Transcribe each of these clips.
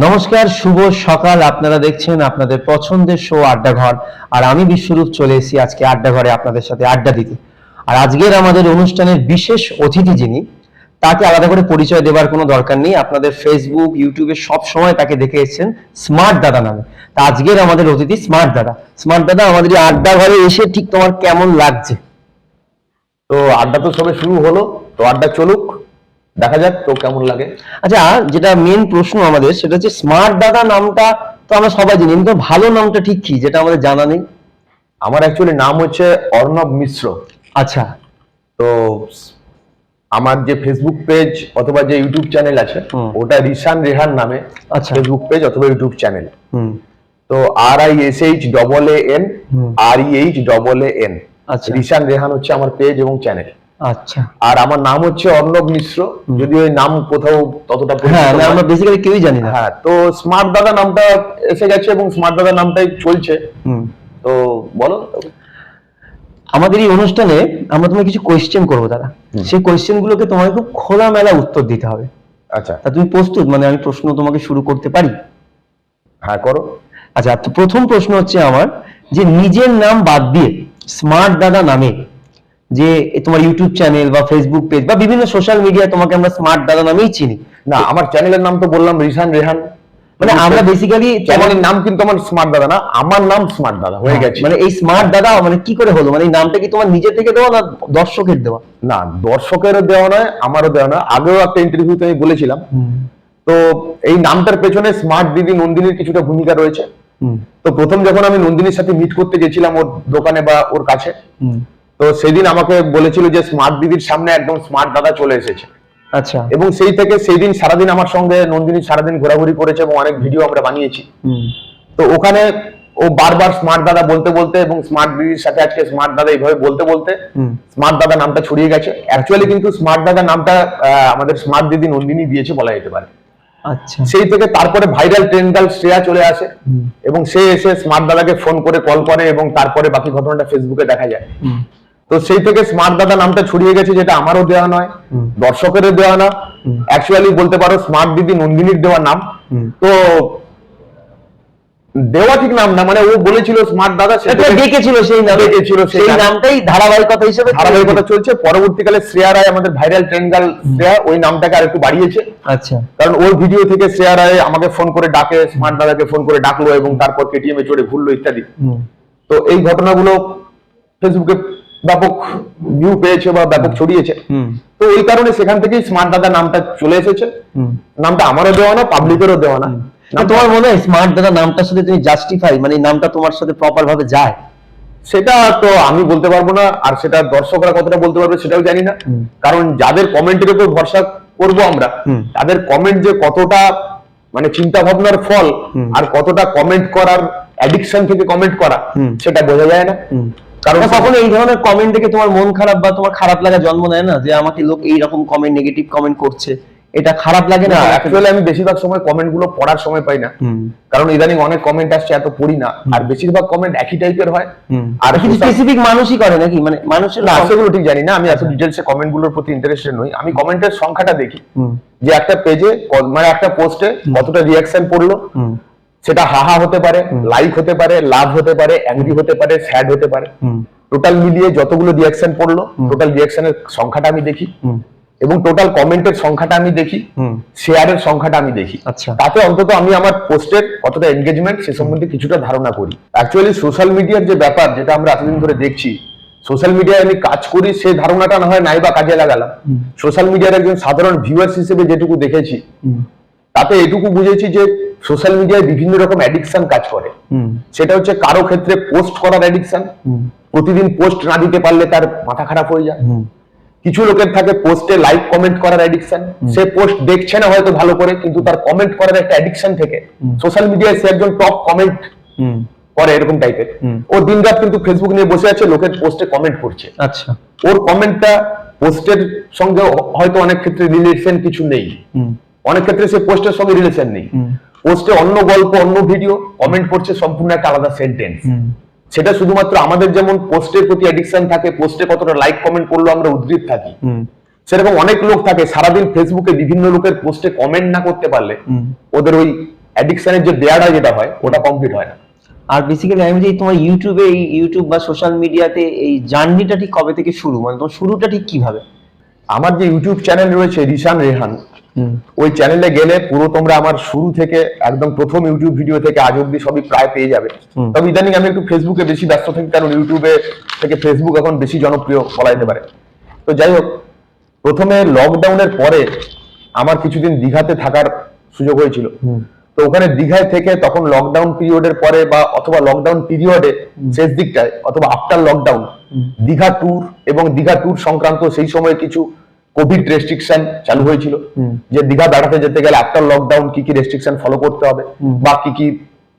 নমস্কার, শুভ সকাল। আপনারা দেখছেন আপনাদের পছন্দের শো আড্ডা ঘর, আর আমি বিশ্বরূপ চলে এসেছি আজকে আড্ডা ঘরে আপনাদের সাথে আড্ডা দিতে। আর আজকের আমাদের অনুষ্ঠানের বিশেষ অতিথি যিনি, তাকে আলাদা করে পরিচয় দেওয়ার কোনো দরকার নেই। আপনাদের ফেসবুক, ইউটিউবে সব সময় তাকে দেখে এসেছেন স্মার্ট দাদা নামে। তা আজকের আমাদের অতিথি স্মার্ট দাদা। স্মার্ট দাদা, আমাদের এই আড্ডা ঘরে এসে ঠিক তোমার কেমন লাগছে? তো আড্ডা তো সবে শুরু হলো, তো আড্ডা চলুক, দেখা যাক তো কেমন লাগে। আচ্ছা, যেটা মেন প্রশ্ন আমাদের, সেটা হচ্ছে স্মার্ট দাদা নামটা তো আমরা সবাই জানি, কিন্তু ভালো নামটা ঠিক কি, যেটা আমাদের জানা নেই। আমার অ্যাকচুয়ালি নাম হচ্ছে অর্ণব মিশ্র। আচ্ছা। তো আমার যে ফেসবুক পেজ অথবা যে ইউটিউব চ্যানেল আছে, ওটা রিশান রেহান নামে। আচ্ছা। ফেসবুক পেজ অথবা ইউটিউব চ্যানেল। হুম। তো RISHAAN আচ্ছা। রিশান রেহান হচ্ছে আমার পেজ এবং চ্যানেল। আচ্ছা। আর আমার নাম হচ্ছে অর্ণব মিশ্র, যদিও এই নাম কোথাও ততটা হ্যাঁ, পরিচিত আমরা নয়। বেসিক্যালি কেউই জানি না। হ্যাঁ, তো স্মার্ট দাদা নামটা এসে গেছে এবং স্মার্ট দাদা নামটাই চলছে। তো বলো। আমাদের এই অনুষ্ঠানে আমরা তোমায় কিছু কোয়েশ্চেন করবো দাদা। সেই কোয়েশ্চেন গুলোকে তোমাকে খুব খোলামেলা উত্তর দিতে হবে। আচ্ছা। তা তুমি প্রস্তুত? মানে আমি প্রশ্ন তোমাকে শুরু করতে পারি? হ্যাঁ, করো। আচ্ছা, তো প্রথম প্রশ্ন হচ্ছে আমার, যে নিজের নাম বাদ দিয়ে স্মার্ট দাদা নামে যে তোমার ইউটিউব চ্যানেল বা ফেসবুক পেজ বা বিভিন্ন সোশ্যাল মিডিয়া, তোমাকে আমরা স্মার্ট দাদা নামেই চিনি। না, আমার চ্যানেলের নাম তো বললাম রিশান রেহান। মানে আমরা বেসিক্যালি চ্যানেলের নাম কিন্তু আমার স্মার্ট দাদা না, আমার নাম স্মার্ট দাদা হয়ে গেছে। মানে এই স্মার্ট দাদা মানে কি করে হলো? মানে এই নামটা কি তোমার নিজে থেকে দেওয়া না দর্শকের দেওয়া? না, দর্শকেরও দেওয়া নয়, আমারও দেওয়া নয়। আগেও একটা ইন্টারভিউতে আমি বলেছিলাম। তো এই নামটার পেছনে স্মার্ট দিদি নন্দিনীর কিছুটা ভূমিকা রয়েছে। তো প্রথম যখন আমি নন্দিনীর সাথে মিট করতে গেছিলাম ওর দোকানে বা ওর কাছে, তো সেদিন আমাকে বলেছিল যে স্মার্ট দিদির সামনে একদম স্মার্ট দাদা চলে এসেছে। আচ্ছা। এবং সেই থেকে সেই দিন সারাদিন আমার সঙ্গে নন্দিনী সারাদিন ঘোরাঘুরি করেছে এবং অনেক ভিডিও আমরা বানিয়েছি। তো ওখানে ও বারবার স্মার্ট দাদা বলতে বলতে এবং স্মার্ট দিদির সাথে আজকে স্মার্ট দাদা এইভাবে বলতে বলতে স্মার্ট দাদা নামটা ছড়িয়ে গেছে। অ্যাকচুয়ালি কিন্তু স্মার্ট দাদা নামটা আমাদের স্মার্ট দিদি নন্দিনী দিয়েছে বলা যেতে পারে। আচ্ছা। সেই থেকে তারপরে ভাইরাল ট্রেন্ড গার্ল শ্রেয়া চলে আসে এবং সে এসে স্মার্ট দাদাকে ফোন করে কল করে এবং তারপরে বাকি ঘটনাটা ফেসবুকে দেখা যায়। তো সেই থেকে স্মার্ট দাদা নামটা ছড়িয়ে গেছে, যেটা আমারও দেওয়া নয়, দর্শকেরও দেওয়া না, অ্যাকচুয়ালি বলতে পারো স্মার্ট দিদি নন্দিনীর দেওয়া নাম। তো দেওয়া ঠিক নাম না, মানে ও বলেছিল স্মার্ট দাদা, সেটা ডেকেছিল, সেই নাম ডেকেছিল, সেই নামটাই ধারাবাহিকতা হিসেবে ধারাবাহিকতা চলছে। পরবর্তীকালে শ্রেয়া রায়, আমাদের ভাইরাল ট্রেন্ড গার্ল শ্রেয়া, ওই নামটাকে আর একটু বাড়িয়েছে। আচ্ছা। কারণ ওর ভিডিও থেকে শ্রেয়া রায় আমাকে ফোন করে ডাকে, স্মার্ট দাদাকে ফোন করে ডাকলো এবং তারপর কেটিএম এ চড়ে ঘুরলো ইত্যাদি। তো এই ঘটনাগুলো ফেসবুকে ব্যাপক ভিউ পেয়েছে বা ব্যাপক ছড়িয়েছে। তো ওই কারণে সেখান থেকেই স্মার্ট দাদা নামটা চলে এসেছে। নামটা আমারও দেওয়া না, পাবলিকেরও দেওয়া না। তোমার মনে হয় স্মার্ট দাদা নামটার সাথে তুমি জাস্টিফাই, মানে নামটা তোমার সাথে প্রপার ভাবে যায়? সেটা তো আমি বলতে পারবো না, আর সেটা দর্শকরা কতটা বলতে পারবে সেটাও জানি না। কারণ যাদের কমেন্টের উপর ভরসা করবো আমরা, তাদের কমেন্ট যে কতটা মানে চিন্তা ভাবনার ফল আর কতটা কমেন্ট করার অ্যাডিকশন থেকে কমেন্ট করা, সেটা বোঝা যায় না। কারণ কখনো এই ধরনের কমেন্ট দেখে তোমার মন খারাপ বা তোমার খারাপ লাগা জন্ম নেয় না, যে আমাকে লোক এইরকম কমেন্ট, নেগেটিভ কমেন্ট করছে, এটা খারাপ লাগে না? অ্যাকচুয়ালি আমি বেশিরভাগ সময় কমেন্ট গুলো পড়ার সময় পাই না, কারণ ইদানিং অনেক কমেন্ট আসছে, এত পড়ি না। আর বেশিরভাগ কমেন্ট একই টাইপের হয়। আর কিছু স্পেসিফিক মানুষই করে নাকি, মানে মানুষের না, সেগুলো ঠিক জানি না। আমি এত ডিটেইলসে কমেন্ট গুলোর প্রতি ইন্টারেস্টেড নই। আমি কমেন্টের সংখ্যাটা দেখি, যে একটা পেজে মানে একটা পোস্টে কতটা রিঅ্যাকশন পড়লো। সেটা হাহা হতে পারে, লাইক হতে পারে, লাভ হতে পারে, অ্যাংরি হতে পারে, স্যাড হতে পারে। টোটাল মিলিয়ে যতগুলো রিঅ্যাকশন পড়লো, টোটাল রিঅ্যাকশনের সংখ্যাটা আমি দেখি এবং টোটাল কমেন্টের সংখ্যাটা আমি দেখি, শেয়ারের সংখ্যাটা আমি দেখি। তাতে অন্তত আমি আমার পোস্টের কতটা এনগেজমেন্ট সে সম্বন্ধে কিছুটা ধারণা করি। অ্যাকচুয়ালি সোশ্যাল মিডিয়ার যে ব্যাপার, যেটা আমরা এতদিন ধরে দেখছি, সোশ্যাল মিডিয়ায় আমি কাজ করি সেই ধারণাটা না হয় নাই বা কাজে লাগালাম। সোশ্যাল মিডিয়ার একজন সাধারণ ভিউয়ার্স হিসেবে যেটুকু দেখেছি, তাতে এটুকু বুঝেছি যে সোশ্যাল মিডিয়ায় বিভিন্ন রকম অ্যাডিকশন কাজ করে। সেটা হচ্ছে কারো ক্ষেত্রে পোস্ট করার অ্যাডিকশন, প্রতিদিন পোস্ট না দিতে পারলে তার মাথা খারাপ হয়ে যায়। কিছু লোকের থাকে পোস্টে লাইক কমেন্ট করার অ্যাডিকশন, সে পোস্ট দেখছে না হয়তো ভালো করে, কিন্তু তার কমেন্ট করার একটা অ্যাডিকশন থেকে সোশ্যাল মিডিয়ায় সে একজন টপ কমেন্ট করে, এরকম টাইপের। ও দিনরাত কিন্তু ফেসবুক নিয়ে বসে আছে, লোকের পোস্টে কমেন্ট করছে। আচ্ছা। ওর কমেন্টটা পোস্টের সঙ্গে হয়তো অনেক ক্ষেত্রে রিলেশন কিছু নেই, অনেক ক্ষেত্রে সে পোস্টের সঙ্গে রিলেশন নেই, পোস্টে অন্য গল্প, অন্য ভিডিও, কমেন্ট করছে সম্পূর্ণ একটা আলাদা সেন্টেন্স। সেটা শুধুমাত্র আমাদের যেমন পোস্টের প্রতি অ্যাডিকশন থাকে, পোস্টে কতটা লাইক কমেন্ট করলো আমরা উদ্গ্রীব থাকি, সেরকম অনেক লোক থাকে সারাদিন ফেসবুকে বিভিন্ন লোকের পোস্টে কমেন্ট না করতে পারলে ওদের ওই অ্যাডিকশনের যে দেয়াটা যেটা হয় ওটা কমপ্লিট হয় না। আর বেসিক্যালি আমি যে তোমার ইউটিউবে, এই ইউটিউব বা সোশ্যাল মিডিয়াতে এই জার্নিটা ঠিক কবে থেকে শুরু, মানে তোমার শুরুটা ঠিক কিভাবে? আমার যে ইউটিউব চ্যানেল রয়েছে রিশান রেহান, ওই চ্যানেলে গেলে পুরো তোমরা আমার শুরু থেকে একদম প্রথম ইউটিউব ভিডিও থেকে আজ অব্দি সবই প্রায় পেয়ে যাবে। তবে ইদানিং আমি একটু ফেসবুকে বেশি ব্যস্ত থাকি, কারণ ইউটিউবে থেকে ফেসবুক এখন বেশি জনপ্রিয় বলা যেতে পারে। তো যাই হোক, প্রথমে লকডাউনের পরে আমার কিছুদিন দীঘাতে থাকার সুযোগ হয়েছিল। তো ওখানে দীঘায় থেকে তখন লকডাউন পিরিয়ডের পরে বা অথবা লকডাউন পিরিয়ডে শেষ দিকটায় অথবা আফটার লকডাউন দীঘা ট্যুর এবং দীঘা ট্যুর সংক্রান্ত সেই সময় কিছু কোভিড রেস্ট্রিকশন চালু হয়েছিল, যে দীঘা বেড়াতে যেতে গেলে আফটার লকডাউন কি কি রেস্ট্রিকশন ফলো করতে হবে বা কি কি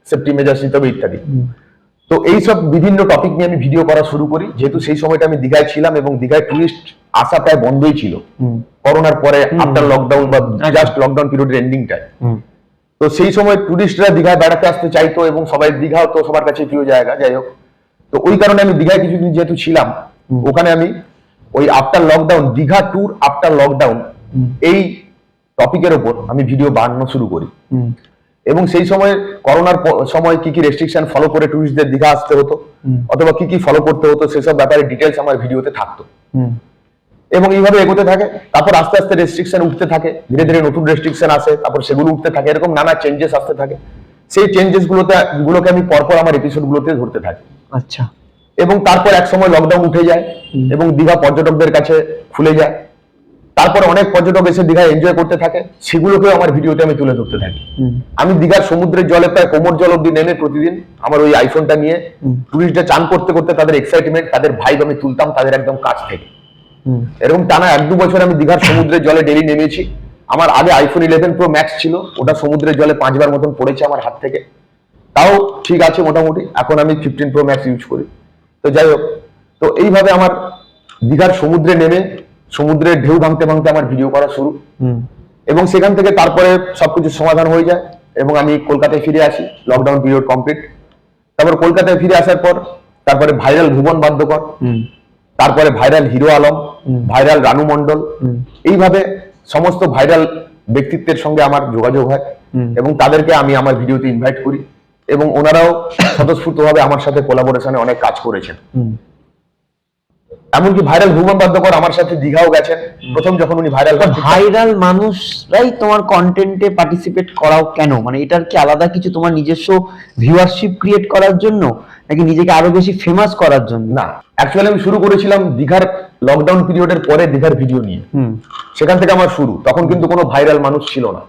সেফটি মেজার্স নিতে হবে ইত্যাদি। তো এইসব বিভিন্ন টপিক নিয়ে আমি ভিডিও করা শুরু করি, যেহেতু সেই সময়টা আমি দীঘায় ছিলাম এবং দীঘায় টুরিস্ট আসা প্রায় বন্ধই ছিল করোনার পরে আফটার লকডাউন বা জাস্ট লকডাউন পিরিয়ডের এন্ডিংটায়। তো সেই সময় টুরিস্টরা দীঘায় বেড়াতে আসতে চাইতো এবং সবাই, দীঘাও তো সবার কাছে প্রিয় জায়গা। যাই হোক, তো ওই কারণে আমি দীঘায় কিছুদিন যেহেতু ছিলাম, ওখানে আমি ওই after lockdown, Digha tour after lockdown এই টপিকের ওপর আমি ভিডিও বানানো শুরু করি। এবং সেই সময় করোনার সময় কি কি রেস্ট্রিকশন ফলো করে টুরিস্টদের দীঘা আসতে হতো অথবা কি কি ফলো করতে হতো সেসব ব্যাপারে ডিটেলস আমার ভিডিওতে থাকতো। এবং এইভাবে এগোতে থাকে। তারপর আস্তে আস্তে রেস্ট্রিকশন উঠতে থাকে, ধীরে ধীরে নতুন রেস্ট্রিকশন আসে, তারপর সেগুলো উঠতে থাকে, এরকম নানা চেঞ্জেস আসতে থাকে। সেই চেঞ্জেস গুলোকে আমি পরপর আমার এপিসোড গুলোতে ধরতে থাকি। আচ্ছা। এবং তারপর এক সময় লকডাউন উঠে যায় এবং দীঘা পর্যটকদের কাছে খুলে যায়। তারপরে অনেক পর্যটক এসে দীঘায় এনজয় করতে থাকে, সেগুলোকেও আমার ভিডিওতে আমি তুলে ধরতে থাকি। আমি দীঘার সমুদ্রের জলে প্রায় কোমর জল অব্দি নেমে প্রতিদিন আমার ওই আইফোনটা নিয়ে টুরিস্টরা চান করতে করতে তাদের এক্সাইটমেন্ট, তাদের ভাইব আমি তুলতাম তাদের একদম কাছ থেকে। এরকম টানা 1-2 বছর আমি দীঘার সমুদ্রের জলে ডেলি নেমেছি। আমার আগে আইফোন 11 প্রো ম্যাক্স ছিল, ওটা সমুদ্রের জলে 5 বার মতন পড়েছে আমার হাত থেকে, তাও ঠিক আছে মোটামুটি। এখন আমি 15 প্রো ম্যাক্স ইউজ করি। তো যাই হোক, তো এইভাবে আমার দীঘার সমুদ্রে নেমে সমুদ্রের ঢেউ ভাঙতে ভাঙতে আমার ভিডিও করা শুরু। এবং সেখান থেকে তারপরে সবকিছু সমাধান হয়ে যায় এবং আমি কলকাতায় ফিরে আসি, লকডাউন পিরিয়ড কমপ্লিট। তারপর কলকাতায় ফিরে আসার পর তারপরে ভাইরাল ভুবন বাদ্যকর, তারপরে ভাইরাল হিরো আলম, ভাইরাল রানু মণ্ডল, এইভাবে সমস্ত ভাইরাল ব্যক্তিত্বের সঙ্গে আমার যোগাযোগ হয় এবং তাদেরকে আমি আমার ভিডিওতে ইনভাইট করি এবং ওনারাও স্বতঃস্ফূর্তভাবে আমার সাথে কোলাবোরেশনে অনেক কাজ করেছেন। এমনকি ভাইরাল ভুবন বাদ্যকর আমার সাথে দীঘাও গেছেন প্রথম যখন উনি ভাইরাল মানুষরাই তোমার কন্টেন্টে পার্টিসিপেট করাও কেন? মানে এটার কি আলাদা কিছু তোমার নিজস্ব ভিউয়ারশিপ ক্রিয়েট করার জন্য নাকি নিজেকে আরো বেশি ফেমাস করার জন্য? না, অ্যাকচুয়ালি আমি শুরু করেছিলাম দীঘার লকডাউন পিরিয়ডের পরে দীঘার ভিডিও নিয়ে, সেখান থেকে আমার শুরু। তখন কিন্তু কোনো ভাইরাল মানুষ ছিল না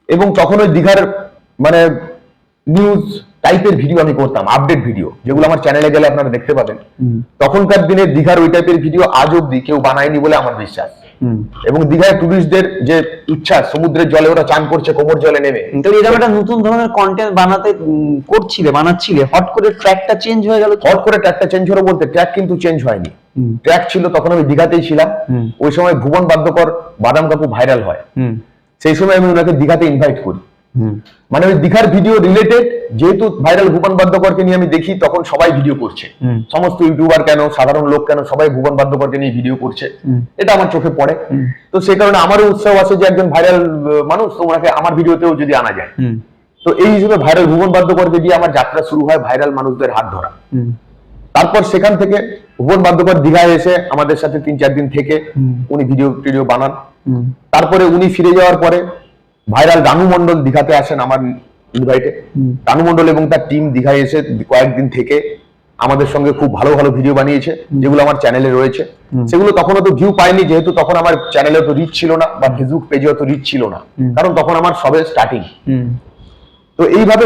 এবং তখন ওই দীঘার মানে নিউজ টাইপের ভিডিও আমি করতাম, আপডেট ভিডিও, যেগুলো আমার চ্যানেলে গেলে আপনারা দেখতে পাবেন। তখনকার দিনে দীঘার ওই টাইপের ভিডিও আজ অব্দি কেউ বানায়নি বলে আমার বিশ্বাস। এবং দীঘায় টুরিস্টদের যে ইচ্ছা, সমুদ্রের জলে ওরা চান করছে কোমর জলে নেমে, তো এরকম একটা নতুন ধরনের কন্টেন্ট বানাচ্ছিলে, হট করে ট্র্যাকটা চেঞ্জ হয়ে গেল। হট করে ট্র্যাকটা চেঞ্জ হলো বলতে, ট্র্যাক কিন্তু চেঞ্জ হয়নি। ট্র্যাক ছিল, তখন আমি দীঘাতেই ছিলাম। ওই সময় ভুবন বাদ্যকর বাদাম কাকু ভাইরাল হয়, সেই সময় আমি ওনাকে দীঘাতে ইনভাইট করি। মানে ওই দীঘার ভিডিও রিলেটেড, যেহেতু ভাইরাল ভুবন বাদ্যকরকে নিয়ে আমি দেখি তখন সবাই ভিডিও করছে, সমস্ত ইউটিউবার কেন, সাধারণ লোক কেন, সবাই ভুবন বাদ্যকরকে নিয়ে ভিডিও করছে, এটা আমার চোখে পড়ে। তো সেই কারণে আমারও উৎসাহ আছে যে একজন ভাইরাল মানুষ, তো ওনাকে আমার ভিডিওতেও যদি আনা যায়। তো এই হিসেবে ভাইরাল ভুবন বাদ্যকরকে দিয়ে আমার যাত্রা শুরু হয় ভাইরাল মানুষদের হাত ধরা। তারপর সেখান থেকে ভুবন বাদ্যকর দীঘায় এসে আমাদের সাথে 3-4 দিন থেকে উনি ভিডিও বানান। তারপরে উনি ফিরে যাওয়ার পরে ভাইরাল রানু মণ্ডল দীঘাতে আসেন আমার ইনভাইটে। রানু মণ্ডল এবং তার টিম দীঘায় এসে কয়েকদিন থেকে আমাদের সঙ্গে খুব ভালো ভালো ভিডিও বানিয়েছে, যেগুলো আমার চ্যানেলে রয়েছে। সেগুলো তখন অত ভিউ পায়নি, যেহেতু তখন আমার চ্যানেলে অত রিচ ছিল না বা ফেসবুক পেজে অত রিচ ছিল না, কারণ তখন আমার সবে স্টার্টিং। তো এইভাবে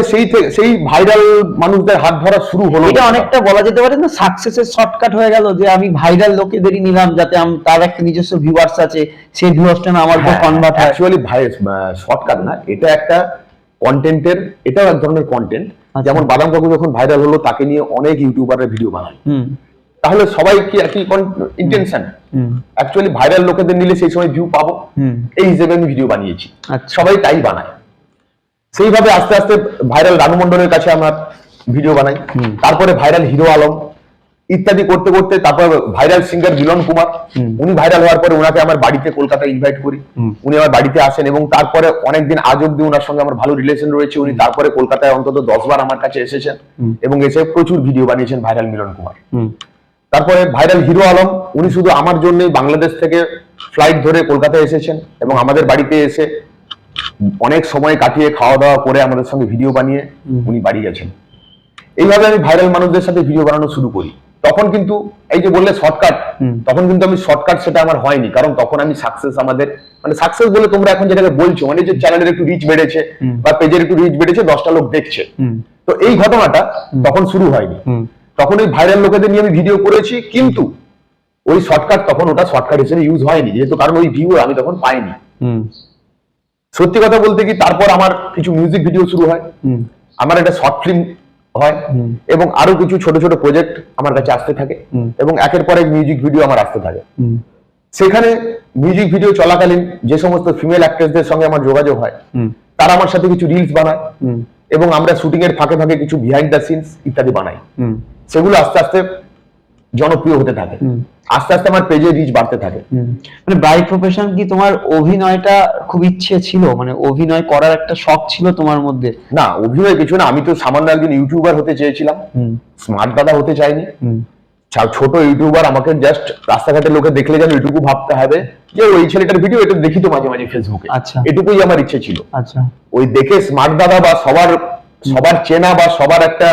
সেই ভাইরাল মানুষদের হাত ধরা শুরু হলো। এটা অনেকটা বলা যেতে পারে না সাকসেসের শর্টকাট হয়ে গেল, যে আমি ভাইরাল লোকেদেরই নিলাম যাতে তার একটা নিজস্ব ভিউয়ার্স আছে, সেই ভিউয়ার্সটা না আমার উপর কনভার্ট হয়। অ্যাকচুয়ালি শর্টকাট না, এটা একটা কন্টেন্টের, এটাও এক ধরনের কন্টেন্ট। যেমন বাদাম কাকু যখন ভাইরাল হলো, তাকে নিয়ে অনেক ইউটিউবাররা ভিডিও বানায়, তাহলে সবাই কি একই ইন্টেনশন? অ্যাকচুয়ালি ভাইরাল লোকেদের নিলে সেই সময় ভিউ পাবো, এই হিসেবে আমি ভিডিও বানিয়েছি। সবাই তাই বানায়। সেইভাবে আস্তে আস্তে ভাইরাল রানু মণ্ডলের কাছে আমার ভিডিও বানাই, তারপরে ভাইরাল হিরো আলম, ইত্যাদি করতে করতে তারপর ভাইরাল সিঙ্গার মিলন কুমার, উনি ভাইরাল হওয়ার পরে ওনাকে আমার বাড়িতে কলকাতা ইনভাইট করি, উনি আমার বাড়িতে আসেন এবং তারপরে অনেকদিন আজ অব্দি ওনার সঙ্গে আমার ভালো রিলেশন রয়েছে। উনি তারপরে কলকাতায় অন্তত 10 বার আমার কাছে এসেছেন এবং এসে প্রচুর ভিডিও বানিয়েছেন ভাইরাল মিলন কুমার। তারপরে ভাইরাল হিরো আলম, উনি শুধু আমার জন্যই বাংলাদেশ থেকে ফ্লাইট ধরে কলকাতায় এসেছেন এবং আমাদের বাড়িতে এসে অনেক সময় কাটিয়ে খাওয়া দাওয়া করে আমাদের সঙ্গে ভিডিও বানিয়ে উনি বাড়ি গেছেন। এইভাবে আমি ভাইরাল মানুষদের সাথে ভিডিও বানানো শুরু করি। তখন কিন্তু এই যে বললে শর্টকাট, তখন কিন্তু আমি শর্টকাট সেটা আমার হয়নি, কারণ তখন আমি সাকসেস, আমাদের মানে সাকসেস বলে তোমরা এখন যেটাকে বলছো, মানে যে চ্যানেলের একটু রিচ বেড়েছে বা পেজের একটু রিচ বেড়েছে, 10টা লোক দেখছে, তো এই ঘটনাটা তখন শুরু হয়নি। তখন ওই ভাইরাল লোকেদের নিয়ে আমি ভিডিও করেছি, কিন্তু ওই শর্টকাট তখন ওটা শর্টকাট হিসেবে ইউজ হয়নি, যেহেতু কারণ ওই ভিউ আমি তখন পাইনি। সত্যি কথা বলতে কি, তারপর আমার কিছু মিউজিক ভিডিও শুরু হয়, আমার একটা শর্ট ফিল্ম হয় এবং আরো কিছু ছোট ছোট প্রজেক্ট আমার কাছে আসতে থাকে এবং একের পর এক মিউজিক ভিডিও আমার আসতে থাকে। সেখানে মিউজিক ভিডিও চলাকালীন যে সমস্ত ফিমেল অ্যাক্ট্রেসদের সঙ্গে আমার যোগাযোগ হয়, তারা আমার সাথে কিছু রিলস বানায় এবং আমরা শুটিং এর ফাঁকে ফাঁকে কিছু বিহাইন্ড দ্য সিনস ইত্যাদি বানাই। সেগুলো আস্তে আস্তে জনপ্রিয় হতে থাকে, আস্তে আস্তে আমার পেজে রিচ বাড়তে থাকে। মানে বাই প্রফেশন কি তোমার অভিনয়টা খুব ইচ্ছে ছিল, মানে অভিনয় করার একটা শখ ছিল তোমার মধ্যে? না, অভিনয় কিছু না, আমি তো সামান্য একজন ইউটিউবার হতে চেয়েছিলাম, স্মার্ট দাদা হতে চাইনি। ছোট ইউটিউবার, আমাকে জাস্ট রাস্তাঘাটের লোকে দেখলে যেন এটুকু ভাবতে হবে যে ওই ছেলেটার ভিডিও এটা দেখি তো মাঝে মাঝে ফেসবুকে, আচ্ছা, এটুকুই আমার ইচ্ছে ছিল। আচ্ছা, ওই দেখে স্মার্ট দাদা বা সবার চেনা বা সবার একটা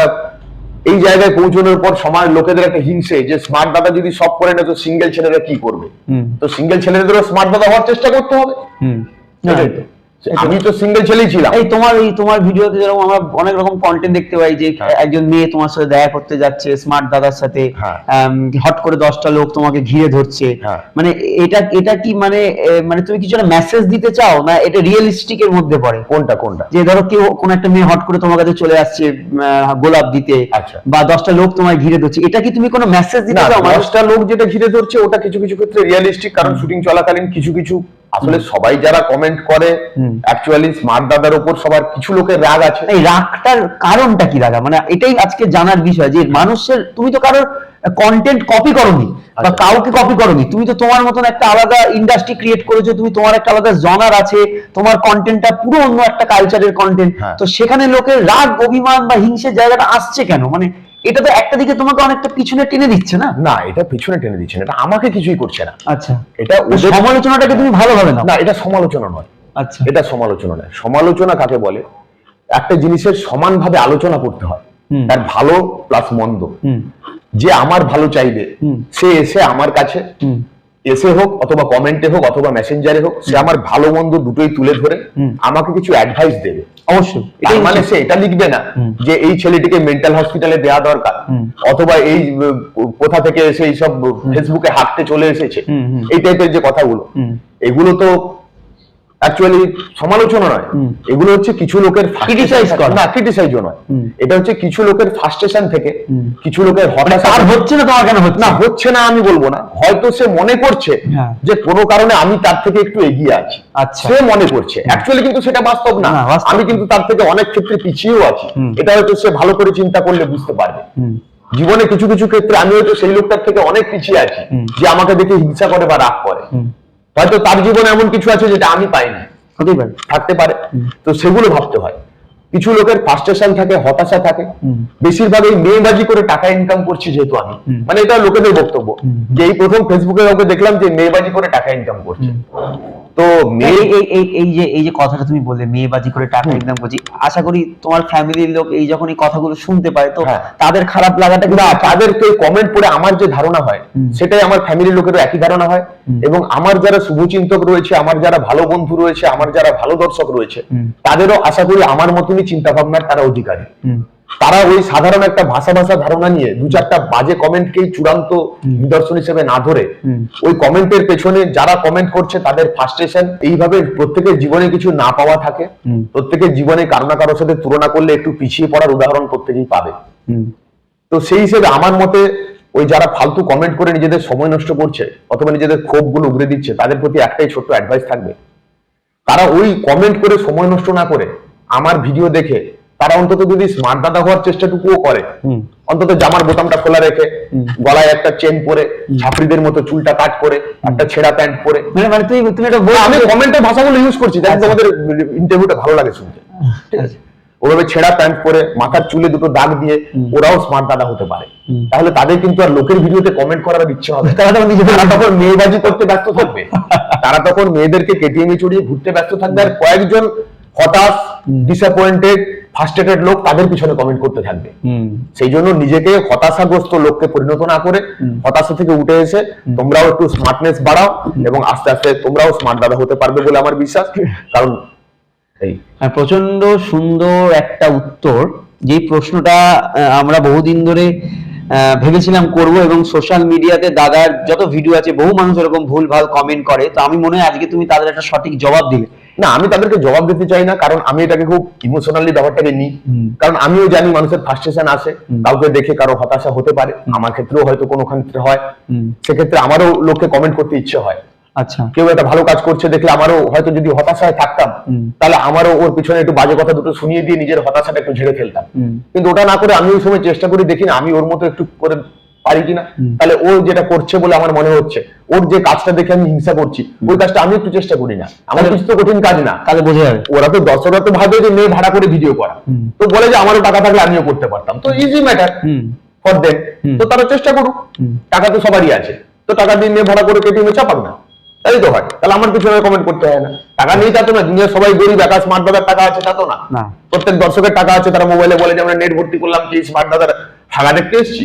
এই জায়গায় পৌঁছানোর পর সমাজ লোকেদের একটা হিংসে যে স্মার্ট দাদা যদি সব করে না তো সিঙ্গেল ছেলেরা কি করবে, তো সিঙ্গেল ছেলেদেরও স্মার্ট দাদা হওয়ার চেষ্টা করতে হবে। সেটাই তো, আমি তো সিঙ্গেল ছেলেই ছিলাম। তোমার ভিডিওতে যেরকম আমরা অনেক রকম কন্টেন্ট দেখতে পাই যে একজন মেয়ে তোমার সাথে দেখা করতে যাচ্ছে স্মার্ট দাদার সাথে, হট করে 10টা লোক তোমাকে ঘিরে ধরছে, মানে এটা কি মানে তুমি কিছু একটা মেসেজ দিতে চাও না এটা রিয়েলিস্টিক এর মধ্যে পড়ে? কোনটা যে ধরো কেউ কোন একটা মেয়ে হট করে তোমার কাছে চলে আসছে গোলাপ দিতে, বা 10টা লোক তোমায় ঘিরে ধরছে, এটা কি তুমি কোনো মেসেজ দিতে চাও? 10টা লোক যেটা ঘিরে ধরছে ওটা কিছু কিছু ক্ষেত্রে রিয়েলিস্টিক, কারণ শুটিং চলাকালীন কিছু কিছু আসলে সবাই যারা কমেন্ট করে অ্যাকচুয়ালি স্মার্ট দাদার উপর সবার কিছু লোকের রাগ আছে। এই রাগটার কারণটা কি রাগা, মানে এটাই আজকে জানার বিষয় যে মানুষের, তুমি তো কারোর কন্টেন্ট কপি করোনি বা কাউকে কপি করোনি, তুমি তো তোমার মতন একটা আলাদা ইন্ডাস্ট্রি ক্রিয়েট করেছো, তুমি তোমার একটা আলাদা জনার আছে, তোমার কন্টেন্টটা পুরো অন্য একটা কালচারের কন্টেন্ট, তো সেখানে লোকের রাগ অভিমান বা হিংসের জায়গাটা আসছে কেন? মানে এটা তো একটা দিকে তোমাকে অনেকটা পিছনে টেনে দিচ্ছে না? না, এটা পিছনে টেনে দিচ্ছে না, এটা আমাকে কিছুই করছে না। আচ্ছা, এটা সমালোচনাটাকে তুমি ভালোভাবে নাও? না, এটা সমালোচনা নয়। আচ্ছা, এটা সমালোচনা নয়। সমালোচনা কাকে বলে? একটা জিনিসের সমানভাবে আলোচনা করতে হয়, তার ভালো প্লাস মন্দ। যে আমার ভালো চাইবে সে এসে আমার কাছে এসে হোক অথবা কমেন্টে হোক অথবা মেসেঞ্জারে হোক, সে আমার ভালো মন্দ দুটোই তুলে ধরে আমাকে কিছু অ্যাডভাইস দেবে। অবশ্যই, মানে সে এটা লিখবে না যে এই ছেলেটিকে মেন্টাল হসপিটালে দেওয়া দরকার, অথবা এই কোথা থেকে এসে এইসব ফেসবুকে হাঁটতে চলে এসেছে, এই টাইপের যে কথাগুলো, এগুলো তো অ্যাকচুয়ালি সমালোচনা নয়, এগুলো হচ্ছে কিছু লোকের ক্রিটিসাইজ করা। না, ক্রিটিসাইজও নয়, এটা হচ্ছে কিছু লোকের ফ্রাস্ট্রেশন থেকে, কিছু লোকের হতাশা। তার হচ্ছে না, তোমার কেন হচ্ছে না? হচ্ছে না আমি বলবো না, হয়তো সে মনে করছে যে কোনো কারণে আমি তার থেকে একটু এগিয়ে আছি, সে মনে করছে, অ্যাকচুয়ালি কিন্তু সেটা বাস্তব না। আমি কিন্তু তার থেকে অনেক ক্ষেত্রে পিছিয়েও আছি, এটা হয়তো সে ভালো করে চিন্তা করলে বুঝতে পারবে। জীবনে কিছু কিছু ক্ষেত্রে আমি হয়তো সেই লোকটার থেকে অনেক পিছিয়ে আছি যে আমাকে দেখে হিংসা করে বা রাগ করে, হয়তো তার জীবনে এমন কিছু আছে যেটা আমি পাইনি, থাকতে পারে। তো সেগুলো ভাবতে হয়। কিছু লোকের ফ্রাস্ট্রেশন থাকে, হতাশা থাকে, বেশিরভাগ এই মেয়েবাজি করে টাকা ইনকাম করছি যেহেতু আমি, মানে এটা লোকেদের বক্তব্য যে এই প্রথম ফেসবুকে কাউকে দেখলাম যে মেয়েবাজি করে টাকা ইনকাম করছে। তো এই যে কথাটা তুমি বললে মেয়েবাজি করে টাকা ইনকাম করছি, আশা করি তোমার ফ্যামিলির লোক এই যখন এই কথাগুলো শুনতে পায় তো তাদের খারাপ লাগাটা না, তাদেরকে কমেন্ট পড়ে আমার যে ধারণা হয় সেটাই আমার ফ্যামিলির লোকেরও একই ধারণা হয়, এবং আমার যারা শুভচিন্তক রয়েছে, আমার যারা ভালো বন্ধু রয়েছে, আমার যারা ভালো দর্শক রয়েছে, তাদেরও আশা করি আমার মতনই চিন্তা ভাবনার তারা অধিকারী। তারা ওই সাধারণ একটা ভাষা ধারণা নিয়ে দু চারটা বাজে কমেন্টকেই চূড়ান্ত নিদর্শন হিসেবে না ধরে, ওই কমেন্টের পেছনে যারা কমেন্ট করছে তাদের ফ্রাস্ট্রেশন, এইভাবে প্রত্যেকের জীবনে কিছু না পাওয়া থাকে, প্রত্যেকের জীবনে কারো না কারোর সাথে তুলনা করলে একটু পিছিয়ে পড়ার উদাহরণ প্রত্যেকেই পাবে। তো সেই হিসেবে আমার মতে ওই যারা ফালতু কমেন্ট করে নিজেদের সময় নষ্ট করছে অথবা নিজেদের ক্ষোভগুলো উগরে দিচ্ছে, তাদের প্রতি একটাই ছোট্ট অ্যাডভাইস থাকবে, তারা ওই কমেন্ট করে সময় নষ্ট না করে আমার ভিডিও দেখে তারা অন্তত যদি স্মার্ট দাদা হওয়ার চেষ্টাটুকুও করে, অন্তত জামার বোতামটা খোলা রেখে, গলায় একটা চেন পরে, ছাত্রীদের মতো চুলটা কাট করে, একটা ছেঁড়া প্যান্ট পরে, মানে তুমি এটা আমি কমেন্টের ভাষাগুলো ইউজ করছি যাতে তোমাদের ইন্টারভিউটা ভালো লাগে শুনতে, ঠিক আছে? ওভাবে ছেঁড়া প্যান্ট পরে, মাথার চুলে দুটো দাগ দিয়ে ওরাও স্মার্ট দাদা হতে পারে। তাহলে তাদের কিন্তু আর লোকের ভিডিওতে কমেন্ট করার ইচ্ছে হবে, তারা তখন মেয়েবাজি করতে ব্যস্ত থাকবে, তারা তখন মেয়েদেরকে কেটিএমে চড়িয়ে ঘুরতে ব্যস্ত থাকবে, আর কয়েকজন হতাশ, ডিসঅ্যাপয়েন্টেড, ফার্স্ট্রেটেড লোক তাদের পিছনে কমেন্ট করতে থাকবে। সেই জন্য নিজেকে হতাশাগ্রস্ত লোককে পরিণত না করে হতাশা থেকে উঠে এসে তোমরাও একটু স্মার্টনেস বাড়াও এবং আস্তে আস্তে তোমরাও স্মার্ট দাদা হতে পারবে বলে আমার বিশ্বাস। কারণ প্রচন্ড সুন্দর একটা উত্তর, যে প্রশ্নটা আমরা বহুদিন ধরে ভেবেছিলাম করব, এবং সোশ্যাল মিডিয়াতে দাদার যত ভিডিও আছে বহু মানুষ এরকম ভুলভাল কমেন্ট করে, তো আমি মনে হয় আজকে তুমি তাদের একটা সঠিক জবাব দিলে। না, আমি তাদেরকে জবাব দিতে চাই না, কারণ আমি এটাকে খুব ইমোশনালি ব্যাপারটাকে নিই, কারণ আমিও জানি মানুষের ফ্রাস্ট্রেশন আসে, কাউকে দেখে কারো হতাশা হতে পারে, আমার ক্ষেত্রেও হয়তো কোনো ক্ষেত্রে হয়, সেক্ষেত্রে আমারও লোককে কমেন্ট করতে ইচ্ছে হয়। আচ্ছা, কেউ একটা ভালো কাজ করছে দেখলে আমারও হয়তো যদি হতাশায় থাকতাম তাহলে আমারও ওর পিছনে একটু বাজে কথা দুটো শুনিয়ে দিয়ে নিজের হতাশাটা একটু ঝেড়ে ফেলতাম, কিন্তু ওটা না করে আমি ওই সময় চেষ্টা করি দেখি না আমি ওর মতো একটু করে পারি কিনা, তাহলে ও যেটা করছে বলে আমার মনে হচ্ছে, ওর যে কাজটা দেখে আমি হিংসা করছি ওই কাজটা আমি একটু চেষ্টা করি না, আমার কিছু তো কঠিন কাজ না, তাহলে বোঝা যাবে। ওরা তো দর্শকরা তো ভাবে যে মেয়ে ভাড়া করে ভিডিও করা, তো বলে যে আমারও টাকা থাকলে আমিও করতে পারতাম, তো ইজি ম্যাটার ফর দেম, তো তারা চেষ্টা করুক, টাকা তো সবারই আছে, তো টাকা দিয়ে মেয়ে ভাড়া করে কেটিএমে চাপাক না, তাই তো হয়, তাহলে আমার পিছনে কমেন্ট করতে হয় না। টাকা নেই তা তো না, দুনিয়া সবাই গরিব, একা স্মার্ট দাদার টাকা আছে তা তো না, প্রত্যেক দর্শকের টাকা আছে, তারা মোবাইলে বলে যে আমরা নেট ভর্তি করলাম, কি স্মার্ট দাদার টাকা দেখতে এসেছি,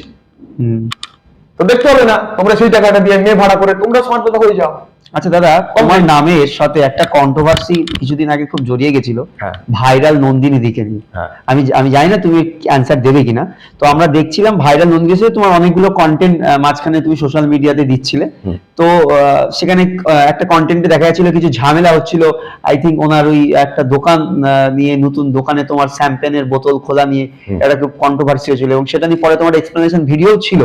তো দেখতে হবে না, তোমরা সেই টাকাটা দিয়ে মেয়ে ভাড়া করে তোমরা স্মার্ট দাদা হয়ে যাও। আচ্ছা দাদা, তোমার নামের সাথে একটা কন্ট্রোভার্সি কিছুদিন আগে খুব জড়িয়ে গেছিল, ভাইরাল নন্দিনী দিকে নিয়ে। আমি জানি না তুমি অ্যান্সার দেবে কিনা, তো আমরা দেখছিলাম ভাইরাল নন্দিনী হিসেবে তোমার অনেকগুলো কন্টেন্ট মাঝখানে তুমি সোশ্যাল মিডিয়াতে দিচ্ছিলে, তো সেখানে একটা কন্টেন্টে দেখা যাচ্ছিল কিছু ঝামেলা হচ্ছিল, আই থিঙ্ক ওনার ওই একটা দোকান নিয়ে, নতুন দোকানে তোমার শ্যাম্পেনের বোতল খোলা নিয়ে একটা খুব কন্ট্রোভার্সি হয়েছিল, এবং সেটা নিয়ে পরে তোমার এক্সপ্লেনেশন ভিডিও ছিল,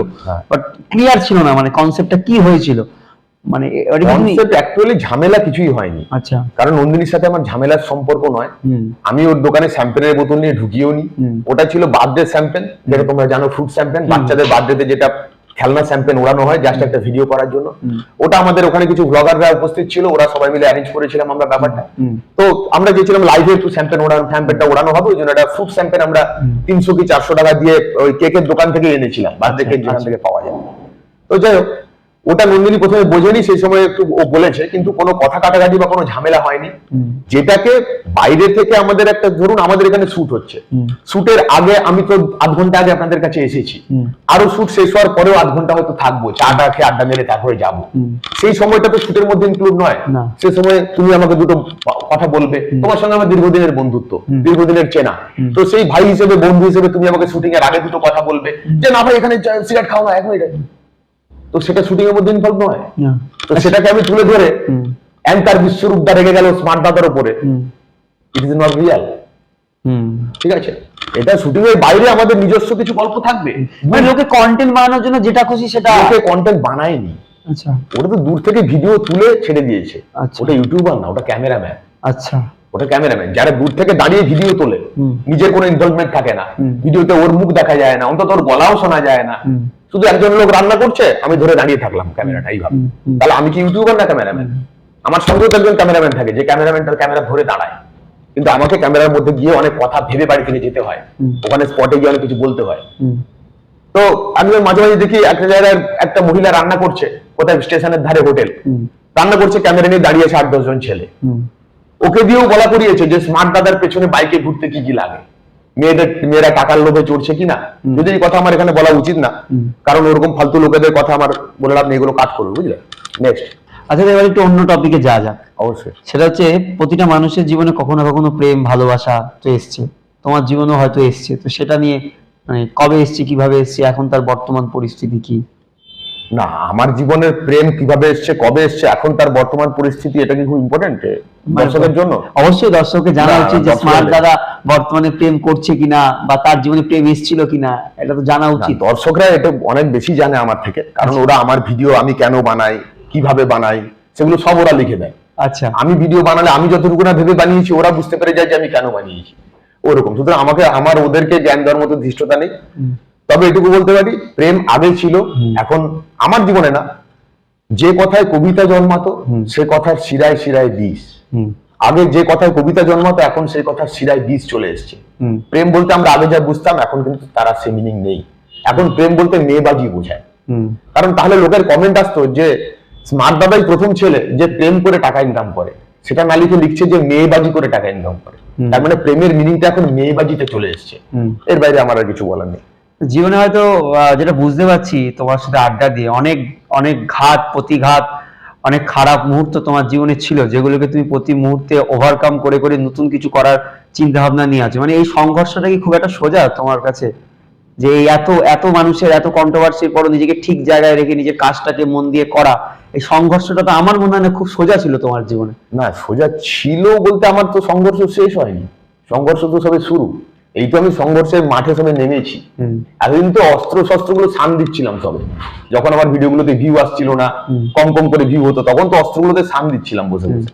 বাট ক্লিয়ার ছিল না মানে কনসেপ্টটা কি হয়েছিল, মানে কনসেপ্ট অ্যাকচুয়ালি ঝামেলা কিছুই হয়নি। আচ্ছা, কারণ নন্দিনীর সাথে আমার ঝামেলার সম্পর্ক নয়, আমি ওর দোকানে শ্যাম্পেনের বোতল নিয়ে ঢুকিয়েও নি, ওটা ছিল বার্থডে শ্যাম্পেন, যেটা তোমরা জানো ফ্রুট শ্যাম্পেন, বাচ্চাদের বার্থডেতে যেটা খেলনা শ্যাম্পেন ওড়ানো হয় জাস্ট একটা ভিডিও করার জন্য, ওটা আমাদের ওখানে কিছু ব্লগাররা উপস্থিত ছিল, ওরা সবাই মিলে অ্যারেঞ্জ করেছিলাম আমরা ব্যাপারটা, তো আমরা গেছিলাম লাইভে একটু শ্যাম্পেনটা ওড়ানো হবে, ওই জন্য একটা ফ্রুট শ্যাম্পেন আমরা 300 কি 400 টাকা দিয়ে ওই কেকের দোকান থেকে এনেছিলাম, বার্থডে কেক যেখান থেকে পাওয়া যায়। তো যাই হোক, ওটা নন্দিনী প্রথমে বোঝেনি, সেই সময় একটু ও বলেছে, কিন্তু কোনো কথা কাটাকাটি বা কোনো ঝামেলা হয়নি, যেটাকে বাইরে থেকে আমাদের একটা, ধরুন আমাদের এখানে শুট হচ্ছে, শুটের আগে আমি তো আধ ঘন্টা আগে আপনাদের কাছে এসেছি, আরো শুট শেষ হওয়ার পরেও আধ ঘন্টা হয়তো থাকবো, চাটা খেয়ে আড্ডা মেরে তারপরে যাবো, সেই সময়টা তো শুটের মধ্যে ইনক্লুড নয়, সেই সময় তুমি আমাকে দুটো কথা বলবে, তোমার সঙ্গে আমার দীর্ঘদিনের বন্ধুত্ব, দীর্ঘদিনের চেনা, তো সেই ভাই হিসেবে বন্ধু হিসেবে তুমি আমাকে শুটিং এর আগে দুটো কথা বলবে যে না ভাই এখানে সিগারেট খাও না, এখন তো সেটা শুটিং এর মধ্যে ইনভলভ নয়, তো সেটাকে আমি তুলে ধরে অ্যাঙ্কার বিশ্বরূপটা রেগে গেল স্মার্ট দাদার উপরে, ইট ইজ নট রিয়াল, ঠিক আছে? এটা শুটিং এর বাইরে আমাদের নিজস্ব কিছু গল্প থাকবে, মানে লোকে কন্টেন্ট বানানোর জন্য যেটা খুশি সেটা, লোকে কন্টেন্ট বানায়নি, আচ্ছা, ওটা তো দূর থেকে ভিডিও তুলে ছেড়ে দিয়েছে, ওটা ইউটিউবার না, ওটা ক্যামেরাম্যান, আচ্ছা, ওটা ক্যামেরাম্যান যারা দূর থেকে দাঁড়িয়ে ভিডিও তোলে, নিজের কোনো ইনভলভমেন্ট থাকে না, ভিডিওতে ওর মুখ দেখা যায় না, অন্তত ওর গলাও শোনা যায় না, শুধু একজন লোক রান্না করছে, আমি ধরে দাঁড়িয়ে থাকলাম ক্যামেরাটা এইভাবে, তাহলে আমি কি ইউটিউবার না ক্যামেরাম্যান? আমার সঙ্গে তো একজন ক্যামেরাম্যান থাকে, যে ক্যামেরাম্যানটার ক্যামেরা ধরে দাঁড়ায়, কিন্তু আমাকে ক্যামেরার মধ্যে গিয়ে অনেক কথা ভেবে বাড়ি থেকে যেতে হয়, ওখানে স্পটে গিয়ে অনেক কিছু বলতে হয়। তো আমি মাঝে মাঝে দেখি একটা জায়গায় একটা মহিলা রান্না করছে, কোথায় স্টেশনের ধারে হোটেল রান্না করছে, ক্যামেরা নিয়ে দাঁড়িয়ে আছে 8-10 জন ছেলে, ওকে দিয়েও বলা করিয়েছে যে স্মার্ট দাদার পেছনে বাইকে ঘুরতে কি কি লাগে, মেয়েরা টাকার লোভে চড়ছে কিনা, যদি এই কথা আমার এখানে বলা উচিত না, কারণ ওরকম ফালতু লোকেদের কথা আমার বলে লাভ নেই, এগুলো কাট করবো, বুঝলে? নেক্সট, আচ্ছা এবার একটু অন্য টপিকে যা যাক। অবশ্যই। সেটা হচ্ছে প্রতিটা মানুষের জীবনে কখনো কখনো প্রেম ভালোবাসা তো এসছে, তোমার জীবনেও হয়তো এসছে, তো সেটা নিয়ে মানে কবে এসছে, কিভাবে এসছে, এখন তার বর্তমান পরিস্থিতি কি? না, আমার জীবনের প্রেম কিভাবে এসছে, কবে এসছে, এখন তার বর্তমান পরিস্থিতি, এটা কি খুব ইম্পর্টেন্ট দর্শকের জন্য? অবশ্যই দর্শককে জানা উচিত যে স্মার্ট দাদা বর্তমানে প্রেম করছে কিনা, বা তার জীবনে প্রেম এসেছিল কিনা, এটা তো জানা উচিত। দর্শকরা এটা অনেক বেশি জানে আমার থেকে, কারণ ওরা আমার ভিডিও আমি কেন বানাই, কিভাবে বানাই, সেগুলো সব ওরা লিখে দেয়। আচ্ছা, আমি ভিডিও বানালে আমি যতটুকু না ভেবে বানিয়েছি, ওরা বুঝতে পেরে যায় যে আমি কেন বানিয়েছি। ওরকম। সুতরাং আমার ওদেরকে জ্ঞান দেওয়ার মতো ধৃষ্টতা নেই। তবে এটুকু বলতে পারি, প্রেম আগে ছিল, এখন আমার জীবনে না। যে কথায় কবিতা জন্মাতো সে কথার শিরায় শিরায় বিষ। আগে যে কথায় কবিতা জন্মাতো এখন সেই কথার শিরায় বিষ চলে এসছে। প্রেম বলতে আমরা আগে যা বুঝতাম এখন কিন্তু তারা সে মিনিং নেই। এখন প্রেম বলতে মেয়েবাজি বোঝায়। কারণ তাহলে লোকের কমেন্ট আসতো যে স্মার্ট দাদাই প্রথম ছেলে যে প্রেম করে টাকা ইনকাম করে, সেটা না লিখে লিখছে যে মেয়েবাজি করে টাকা ইনকাম করে। তার মানে প্রেমের মিনিংটা এখন মেয়েবাজিতে চলে এসছে। এর বাইরে আমার আর কিছু বলার নেই। জীবনে হয়তো যেটা বুঝতে পারছি তোমার সাথে আড্ডা দিয়ে, অনেক অনেক ঘাত প্রতিঘাত, অনেক খারাপ মুহূর্ত তোমার জীবনে ছিল, যেগুলোকে তুমি প্রতি মুহূর্তে ওভারকাম করে করে নতুন কিছু করার চিন্তা ভাবনা নিয়ে আছো। মানে এই সংঘর্ষটা কি খুব একটা সোজা তোমার কাছে, যে এই এত এত মানুষের এত কন্ট্রোভার্সির পর নিজেকে ঠিক জায়গায় রেখে নিজের কাজটাকে মন দিয়ে করা, এই সংঘর্ষটা তো আমার মনে হয় না খুব সোজা ছিল তোমার জীবনে? না, সোজা ছিল বলতে আমার তো সংঘর্ষ শেষ হয়নি, সংঘর্ষ তো সবে শুরু। এই তো আমি সংঘর্ষের মাঠে সবে নেমেছি। এতদিন তো অস্ত্র শস্ত্র গুলো সান দিচ্ছিলাম সবে, যখন আমার ভিডিওগুলোতে ভিউ আসছিল না, কম কম করে ভিউ হতো, তখন তো অস্ত্রগুলোতে সান দিচ্ছিলাম বসে বসে।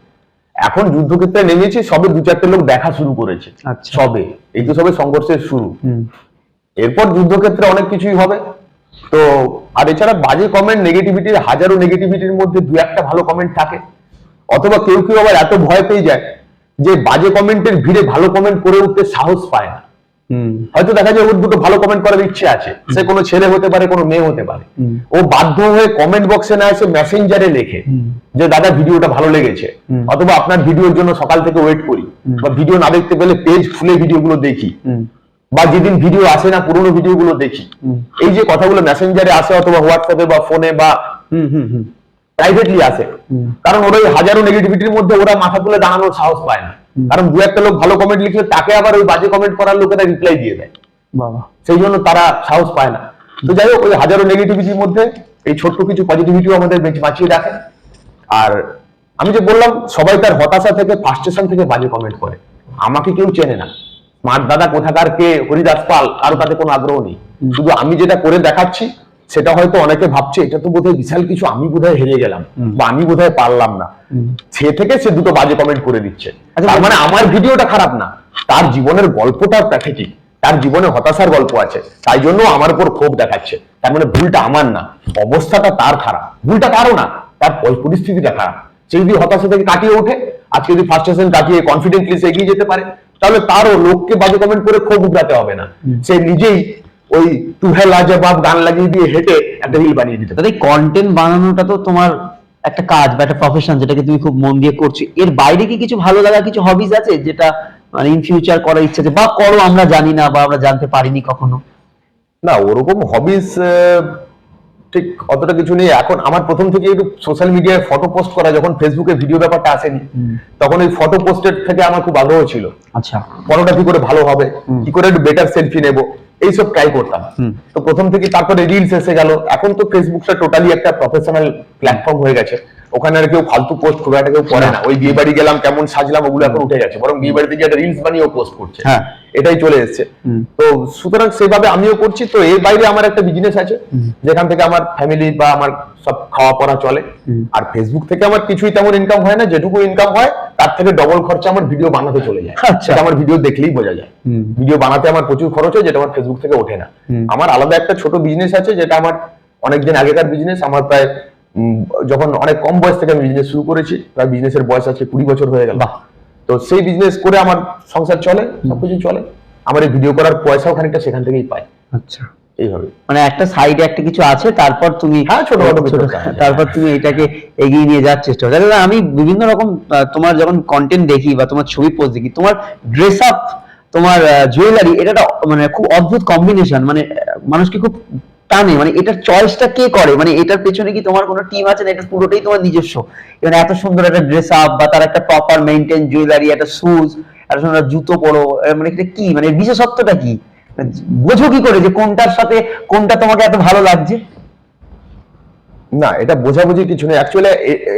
এখন যুদ্ধক্ষেত্রে নেমেছি, সবে 2-4টে লোক দেখা শুরু করেছে সবে, এই তো সবে সংঘর্ষের শুরু। এরপর যুদ্ধক্ষেত্রে অনেক কিছুই হবে। তো আর এছাড়া বাজে কমেন্ট, নেগেটিভিটির হাজারো নেগেটিভিটির মধ্যে 2-1টা ভালো কমেন্ট থাকে। অথবা কেউ কেউ আবার এত ভয় পেয়ে যায় যে বাজে কমেন্টের ভিড়ে ভালো কমেন্ট করে উঠতে সাহস পায় না। হয়তো দেখা যায় ওর দুটো ভালো কমেন্ট করার ইচ্ছে আছে, সে কোনো ছেলে হতে পারে কোনো মেয়ে হতে পারে, ও বাধ্য হয়ে কমেন্ট বক্সে না এসে মেসেঞ্জারে লেখে যে দাদা ভিডিওটা ভালো লেগেছে, অথবা আপনার ভিডিওর জন্য সকাল থেকে ওয়েট করি, বা ভিডিও না দেখতে পেলে পেজ খুলে ভিডিওগুলো দেখি, বা যেদিন ভিডিও আসে না পুরোনো ভিডিওগুলো দেখি। এই যে কথাগুলো মেসেঞ্জারে আসে অথবা হোয়াটসঅ্যাপে বা ফোনে বা প্রাইভেটলি আসে, কারণ ওরা ওই হাজারো নেগেটিভিটির মধ্যে ওরা মাথা তুলে দাঁড়ানোর সাহস পায় না। কারণ 2-1টা লোক ভালো কমেন্ট লিখলে তাকে আবার ওই বাজে কমেন্ট করার লোকেরা রিপ্লাই দিয়ে দেয়, সেই জন্য তারা সাহস পায় না। তো যাই হোক, ওই হাজারো নেগেটিভিটির মধ্যে এই ছোট্ট কিছু পজিটিভিটিও আমাদের বাঁচিয়ে রাখে। আর আমি যে বললাম, সবাই তার হতাশা থেকে, ফ্রাস্ট্রেশন থেকে বাজে কমেন্ট করে। আমাকে কেউ চেনে না, স্মার্ট দাদা কোথাকার কে, হরিদাস পাল, কারো তাতে কোনো আগ্রহ নেই। শুধু আমি যেটা করে দেখাচ্ছি সেটা হয়তো অনেকে ভাবছে এটা তো বোধহয় বিশাল কিছু, আমি বোধহয় হেরে গেলাম বা আমি বোধহয় পারলাম না, সে থেকে সে দুটো বাজে কমেন্ট করে দিচ্ছে। তার মানে আমার ভিডিওটা খারাপ না, তার জীবনের গল্পটা প্যাথেটিক, তার জীবনে হতাশার গল্প আছে, তাই জন্য আমার উপর ক্ষোভ দেখাচ্ছে। তার মানে ভুলটা আমার না, অবস্থাটা তার খারাপ, ভুলটা কারো না, তার পরিস্থিতিটা খারাপ। সে যদি হতাশা থেকে কাটিয়ে ওঠে, আজকে যদি ফ্রাস্ট্রেশন কাটিয়ে কনফিডেন্টলি সে এগিয়ে যেতে পারে, তাহলে তারও লোককে বাজে কমেন্ট করে ক্ষোভ উগড়াতে হবে না, সে নিজেই ওই তু হে লাজবাব গান লাগিয়ে দিয়ে হেঁটে একটা রিল বানিয়ে দিতে পারে। কন্টেন্ট বানানোটা তো তোমার একটা কাজ বা একটা প্রফেশন, যেটাকে তুমি খুব মন দিয়ে করছো। এর বাইরে কি কিছু ভালো লাগা, কিছু হবিজ আছে যেটা মানে ইন ফিউচার করার ইচ্ছা আছে, বা করো আমরা জানি না বা আমরা জানতে পারিনি কখনো? না, ওরকম হবিস ঠিক অতটা কিছু নেই। এখন আমার প্রথম থেকে একটু সোশ্যাল মিডিয়ায় ফটো পোস্ট করা, যখন ফেসবুকে ভিডিও ব্যাপারটা আসেনি, তখন ওই ফটো পোস্টের থেকে আমার খুব আগ্রহ ছিল। আচ্ছা, ফটোটা কি করে ভালো হবে, কি করে একটু বেটার সেলফি নেবো, এইসব ট্রাই করতাম। তো প্রথম থেকে, তারপরে রিলস এসে গেল। এখন তো ফেসবুকটা টোটালি একটা প্রফেশনাল প্ল্যাটফর্ম হয়ে গেছে, ওখানে আর কেউ ফালতু পোস্ট খুব একটা কেউ করে না। ওই বিয়ে বাড়ি গেলাম কেমন সাজলাম ওগুলো এখন উঠে গেছে, বরং বিয়ে বাড়িতে গিয়ে একটা রিলস বানিয়েও পোস্ট করছে, এটাই চলে এসছে। তো সুতরাং সেভাবে আমিও করছি। তো এর বাইরে আমার একটা বিজনেস আছে, যেখান থেকে আমার ফ্যামিলি বা আমার সব খাওয়া পড়া চলে। আর ফেসবুক থেকে আমার কিছুই তেমন ইনকাম হয় না, যেটুকু ইনকাম হয় তার থেকে ডবল খরচা আমার ভিডিও বানাতে চলে যায়। সেটা আমার ভিডিও দেখলেই বোঝা যায়। ভিডিও বানাতে আমার প্রচুর খরচ হয়, যেটা আমার ফেসবুক থেকে ওঠে না। আমার আলাদা একটা ছোট বিজনেস আছে, যেটা আমার অনেকদিন আগেকার বিজনেস। আমার প্রায় যখন অনেক কম বয়স থেকে আমি বিজনেস শুরু করেছি, প্রায় বিজনেসের বয়স আছে 20 বছর হয়ে গেল। তো সেই বিজনেস করে আমার সংসার চলে, সবকিছু চলে। আমার এই ভিডিও করার পয়সাও খানিকটা সেখান থেকেই পাই। আচ্ছা, এইভাবে মানে একটা সাইডে একটা কিছু আছে, তারপর তুমি তারপর তুমি এটাকে এগিয়ে নিয়ে যাওয়ার চেষ্টা করো। আমি বিভিন্ন রকম তোমার যখন কন্টেন্ট দেখি বা তোমার ছবি পোস্ট দেখি, তোমার ড্রেস আপ, তোমার জুয়েলারি, এটা মানে খুব অদ্ভুত কম্বিনেশন, মানে মানুষকে খুব টানে। মানে এটার চয়েসটা কে করে, মানে এটার পেছনে কি তোমার কোনো টিম আছে না এটা পুরোটাই তোমার নিজস্ব? মানে এত সুন্দর একটা ড্রেস আপ বা তার একটা প্রপার মেইনটেইন জুয়েলারি, একটা শুজ, একটা সুন্দর জুতো পরো, মানে এটা কি, মানে বিশেষত্বটা কি, বোঝো কি করে যে কোনটার সাথে কোনটা তোমাকে এত ভালো লাগছে? না, এটা বোঝাবুঝি কিছু নেই। অ্যাকচুয়ালি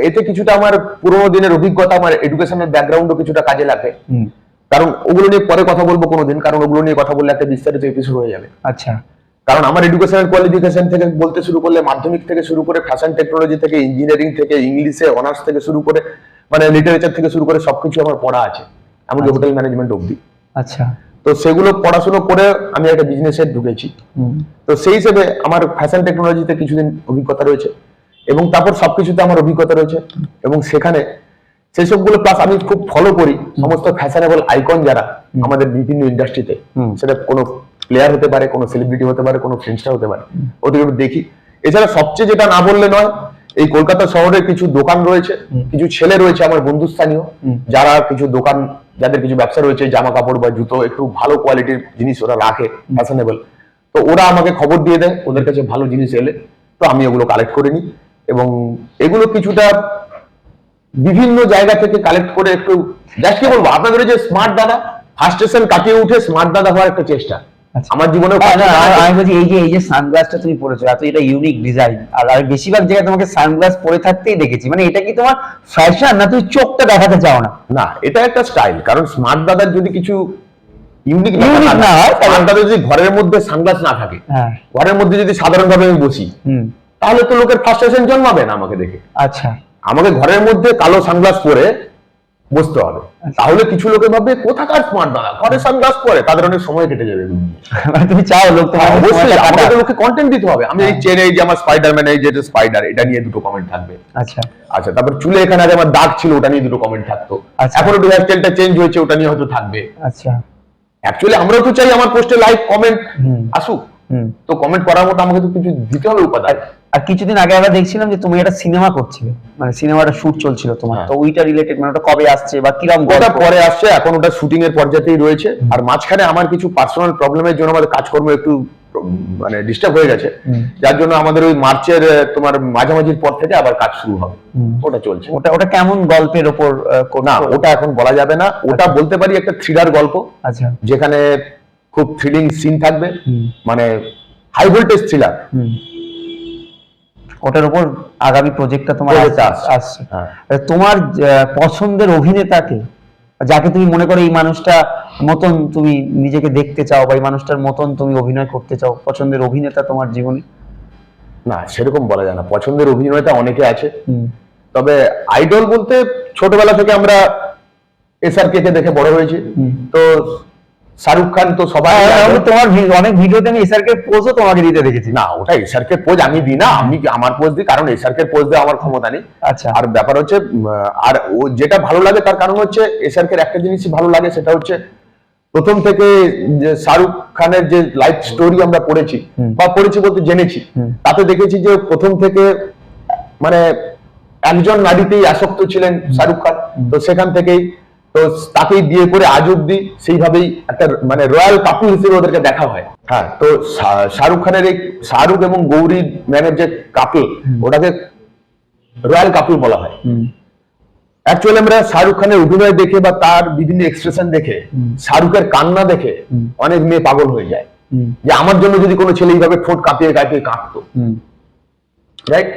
এতে কিছুটা আমার পুরোনো দিনের অভিজ্ঞতা, আমার এডুকেশনাল ব্যাকগ্রাউন্ডও কিছুটা কাজে লাগে। কারণ ওগুলো নিয়ে পরে কথা বলবো কোনোদিন, কারণ ওগুলো নিয়ে কথা বললে একটা বিস্তারিত এপিসোড হয়ে যাবে। আচ্ছা, কারণ আমার এডুকেশনাল কোয়ালিফিকেশন থেকে বলতে শুরু করলে, মাধ্যমিক থেকে শুরু করে, ফ্যাশন টেকনোলজি থেকে, ইঞ্জিনিয়ারিং থেকে, ইংলিশে অনার্স থেকে শুরু করে, মানে লিটারেচার থেকে শুরু করে সবকিছু আমার পড়া আছে, এমনকি হোটেল ম্যানেজমেন্ট অবধি। আচ্ছা, তো সেগুলো পড়াশোনা করে আমি একটা বিজনেসে ঢুকেছি। তো সেই হিসেবে আমার ফ্যাশন টেকনোলজিতে কিছুদিন অভিজ্ঞতা রয়েছে এবং তারপর সবকিছুতে আমার অভিজ্ঞতা রয়েছে এবং সেখানে সেই সবগুলো প্লাস আমি খুব ফলো করি সমস্ত ফ্যাশনেবল আইকন যারা আমাদের বিভিন্ন ইন্ডাস্ট্রিতে, সেটা কোনো প্লেয়ার হতে পারে, কোনো সেলিব্রিটি হতে পারে, কোনো ফিল্মস্টার হতে পারে, ওদেরকে একটু দেখি। এছাড়া সবচেয়ে যেটা না বললে নয়, এই কলকাতা শহরে কিছু দোকান রয়েছে, কিছু ছেলে রয়েছে আমার বন্ধুস্থানীয়, যারা কিছু দোকান, যাদের কিছু ব্যবসা রয়েছে, জামা কাপড় বা জুতো, একটু ভালো কোয়ালিটির জিনিস ওরা রাখে ফ্যাশনেবল। তো ওরা আমাকে খবর দিয়ে দেয় ওদের কাছে ভালো জিনিস এলে, তো আমি ওগুলো কালেক্ট করে নিই এবং এগুলো কিছুটা বিভিন্ন জায়গা থেকে কালেক্ট করে একটু জাস্ট কি বলবো আপনাদের যে স্মার্ট দাদা ফার্স্টেশন কাটিয়ে উঠে স্মার্ট দাদা হওয়ার একটা চেষ্টা আমার জীবনে। আমি বলছি এই যে সানগ্লাসটা তুমি পরেছো, এত এটা ইউনিক ডিজাইন, আর আমি বেশিরভাগ জায়গায় তোমাকে সানগ্লাস পরে থাকতেই দেখেছি, মানে এটা কি তোমার ফ্যাশন না তুমি চোখটা দেখাতে চাও না? না, এটা একটা স্টাইল। কারণ স্মার্ট দাদার যদি কিছু ইউনিক না হয়, স্মার্ট দাদা যদি ঘরের মধ্যে সানগ্লাস না থাকে, ঘরের মধ্যে যদি সাধারণভাবে আমি বসি, তাহলে তো লোকের ফার্স্টেশন জন্মাবে না আমাকে দেখে। আচ্ছা, আমাকে ঘরের মধ্যে কালো সানগ্লাস পরে বসতে হবে, তাহলে কিছু লোকে ভাববে কোথাকার স্মার্ট দাদা ঘরে সানগ্লাস পরে, তাদের অনেক সময় কেটে যাবে। তুমি চাও লোক তোমার অবশ্যই আমাকে লোককে কন্টেন্ট দিতে হবে। আমি এই চেনে এই যে আমার স্পাইডারম্যান, এই যে স্পাইডার, এটা নিয়ে দুটো কমেন্ট থাকবে। আচ্ছা আচ্ছা, তারপর চুলে এখানে আগে আমার দাগ ছিল, ওটা নিয়ে দুটো কমেন্ট থাকতো। এখন একটু হেয়ারস্টাইলটা চেঞ্জ হয়েছে, ওটা নিয়ে হয়তো থাকবে। আচ্ছা, অ্যাকচুয়ালি আমরাও তো চাই আমার পোস্টে লাইক কমেন্ট আসুক, তো কমেন্ট করার মতো আমাকে তো কিছু দিতে হবে উপাদান। আর কিছুদিন আগে আমরা দেখছিলাম যে তুমি একটা সিনেমা করছিলে, মানে সিনেমাটা শুট চলছিল তোমার, তো ওইটা রিলেটেড, মানে ওটা কবে আসছে বা কিরকম? ওটা পরে আসছে, এখন ওটা শুটিং এর পর্যায়েই রয়েছে। আর মাঝখানে আমার কিছু পার্সোনাল প্রবলেমের জন্য আমাদের কাজকর্ম একটু মানে ডিস্টার্ব হয়ে গেছে, যার জন্য আমাদের ওই মার্চের তোমার মাঝামাঝির পর থেকে আবার কাজ শুরু হবে। ওটা চলছে। ওটা কেমন গল্পের ওপর? না, ওটা এখন বলা যাবে না। ওটা বলতে পারি একটা থ্রিলার গল্প। আচ্ছা, যেখানে খুব থ্রিলিং সিন থাকবে, মানে হাই ভোল্টেজ থ্রিলার। ওটার উপর আগামী প্রজেক্টটা তোমার আসছে। তোমার পছন্দের অভিনেতাকে, যাকে তুমি মনে করো এই মানুষটা মতন তুমি নিজেকে দেখতে চাও বা এই মানুষটার মতন তুমি অভিনয় করতে চাও, পছন্দের অভিনেতা তোমার জীবনে? না, সেরকম বলা যায় না। পছন্দের অভিনেতা অনেকে আছে, তবে আইডল বলতে ছোটবেলা থেকে আমরা SRK কে দেখে বড় হয়েছি। তো শাহরুখ খান তো সবাই, তোমার অনেক ভিডিওতে আমি SRK পোজও তোমাকে দিতে দেখেছি। না, ওটা SRK পোজ আমি দিই না, আমি আমার পোজ দিই, কারণ SRK পোজ দেওয়া আমার ক্ষমতা নেই। আচ্ছা, আর ব্যাপার হচ্ছে, আর ও যেটা ভালো লাগে তার কারণ হচ্ছে SRK এর একটা জিনিসই ভালো লাগে, সেটা হচ্ছে প্রথম থেকে যে শাহরুখ খানের যে লাইফ স্টোরি আমরা পড়েছি বা পড়েছি বলতে জেনেছি, তাতে দেখেছি যে প্রথম থেকে মানে একজন নারীতেই আসক্ত ছিলেন শাহরুখ খান। তো সেখান থেকেই তো তাকেই বিয়ে করে আজ অব্দি সেইভাবেই একটা মানে রয়্যাল কাপল হিসেবে ওদেরকে দেখা হয়। হ্যাঁ, তো শাহরুখ খানের এই শাহরুখ এবং গৌরী ম্যানের যে কাপল, ওটাকে রয়্যাল কাপল বলা হয়। অ্যাকচুয়ালি আমরা শাহরুখ খানের অভিনয় দেখে বা তার বিভিন্ন এক্সপ্রেশন দেখে, শাহরুখের কান্না দেখে অনেক মেয়ে পাগল হয়ে যায়, যে আমার জন্য যদি কোনো ছেলে এইভাবে ঠোঁট কাঁপিয়ে কাঁপিয়ে কাঁদতো, রাইট?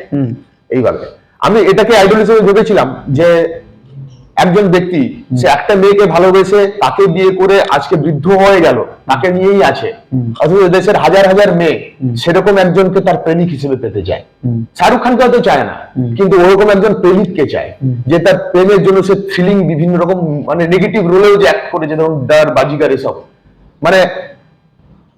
এইভাবে আমি এটাকে আইডল হিসেবে ভেবেছিলাম যে একজন ব্যক্তি সে একটা মেয়েকে ভালোবেসে তাকে বিয়ে করে আজকে বৃদ্ধ হয়ে গেল, তাকে নিয়েই আছে, অথচ দেশের হাজার হাজার মেয়ে সেরকম একজনকে তার প্রেমিক হিসেবে পেতে চায়। শাহরুখ খানকে হয়তো চায় না, কিন্তু ওরকম একজন প্রেমিককে চায়, যে তার প্রেমের জন্য সে থ্রিলিং বিভিন্ন রকম মানে নেগেটিভ রোলেও যে অ্যাক্ট করে, যেমন ডার, বাজিগার, এসব মানে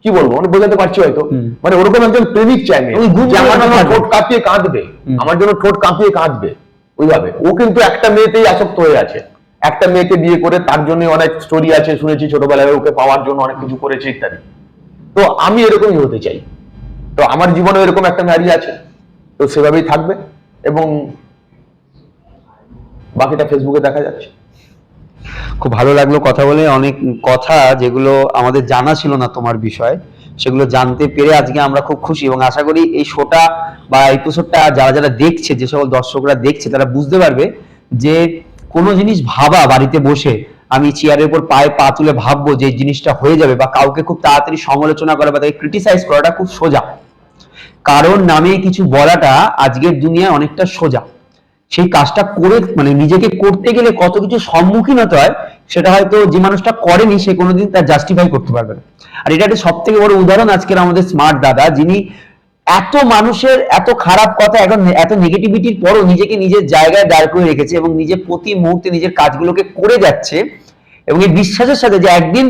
কি বলবো, মানে বোঝাতে পারছি হয়তো, মানে ওরকম একজন প্রেমিক চায় মেয়ে, যে আমার জন্য ঠোঁট কাঁপিয়ে কাঁদবে, আমার জন্য ঠোঁট কাঁপিয়ে কাঁদবে। ওইভাবে ও কিন্তু একটা মেয়েতেই আসক্ত হয়ে আছে, একটা মেয়েকে বিয়ে করে তার জন্য অনেক স্টোরি আছে, শুনেছি ছোটবেলায় ওকে পাওয়ার জন্য অনেক কিছু করেছে ইত্যাদি। তো আমি এরকমই হতে চাই, তো আমার জীবনে এরকম একটা নারী আছে, তো সেভাবেই থাকবে এবং বাকিটা ফেসবুকে দেখা যাচ্ছে। খুব ভালো লাগলো কথা বলে, অনেক কথা যেগুলো আমাদের জানা ছিল না তোমার বিষয়, সেগুলো জানতে পেরে আজকে আমরা খুব খুশি, এবং আশা করি এই শোটা বা এপিসোডটা যারা যারা দেখছে, যে সকল দর্শকরা দেখছে, তারা বুঝতে পারবে যে কোনো জিনিস ভাবা বাড়িতে বসে, আমি চেয়ারের উপর পায়ে পা তুলে ভাববো যে এই জিনিসটা হয়ে যাবে, বা কাউকে খুব তাড়াতাড়ি সমালোচনা করা বা তাকে ক্রিটিসাইজ করাটা খুব সোজা, কারণ নামে কিছু বলাটা আজকের দুনিয়ায় অনেকটা সোজা। সেই কাজটা করে মানে নিজেকে করতে গেলে কত কিছু সম্মুখীন হতে হয়, সেটা হয়তো যে মানুষটা করেনি সে কোনোদিন তার জাস্টিফাই করতে পারবে না। আর এটা একটা সব থেকে বড় উদাহরণ আজকের আমাদের স্মার্ট দাদা, যিনি এত মানুষের এত খারাপ কথা, এখন এত নেগেটিভিটির পরও নিজেকে নিজের জায়গায় দাঁড় করে রেখেছে এবং নিজে প্রতি মুহূর্তে নিজের কাজগুলোকে করে যাচ্ছে, এবং এই বিশ্বাসের সাথে যে একদিন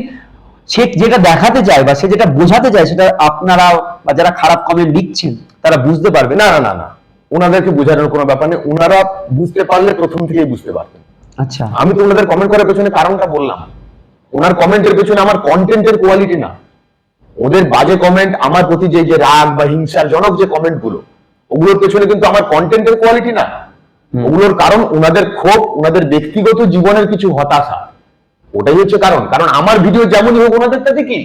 সে যেটা দেখাতে চায় বা সে যেটা বোঝাতে চায় সেটা আপনারা বা যারা খারাপ কমেন্ট লিখছেন তারা বুঝতে পারবে না না না না, ওনাদেরকে বোঝানোর কোনো ব্যাপার নেই, ওনারা বুঝতে পারলে প্রথম থেকেই বুঝতে পারবেন। আচ্ছা, আমি তো ওনাদের কমেন্ট করার পেছনে কারণটা বললাম, ওনার কমেন্টের পেছনে আমার কন্টেন্টের কোয়ালিটি না, ওদের বাজে কমেন্ট আমার প্রতি যে রাগ বা হিংসার জনক যে কমেন্ট গুলো, ওগুলোর পেছনে কিন্তু আমার কন্টেন্টের কোয়ালিটি না, ওগুলোর কারণ ওনাদের ক্ষোভ, ওনাদের ব্যক্তিগত জীবনের কিছু হতাশা, ওটাই হচ্ছে কারণ। কারণ আমার ভিডিও যেমনই হোক ওনাদেরটা দেখি,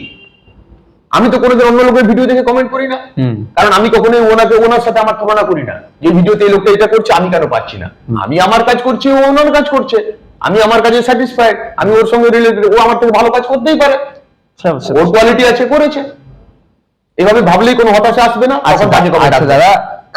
আমি তো কোনোদিন অন্য লোকের ভিডিও দেখে কমেন্ট করি না, কারণ আমি কখনোই ওনার সাথে আমার তুলনা করি না যে ভিডিওতে এই লোকটা এটা করছে আমি কেন পাচ্ছি না। আমি আমার কাজ করছি, ও ওনার কাজ করছে, আমি আমার কাজে স্যাটিসফাইড, আমি ওর সঙ্গে রিলেটেড, ও আমার থেকে ভালো কাজ করতেই পারে, ওর কোয়ালিটি আছে, করেছে। এভাবে ভাবলেই কোনো হতাশা আসবে না। আচ্ছা দাদা,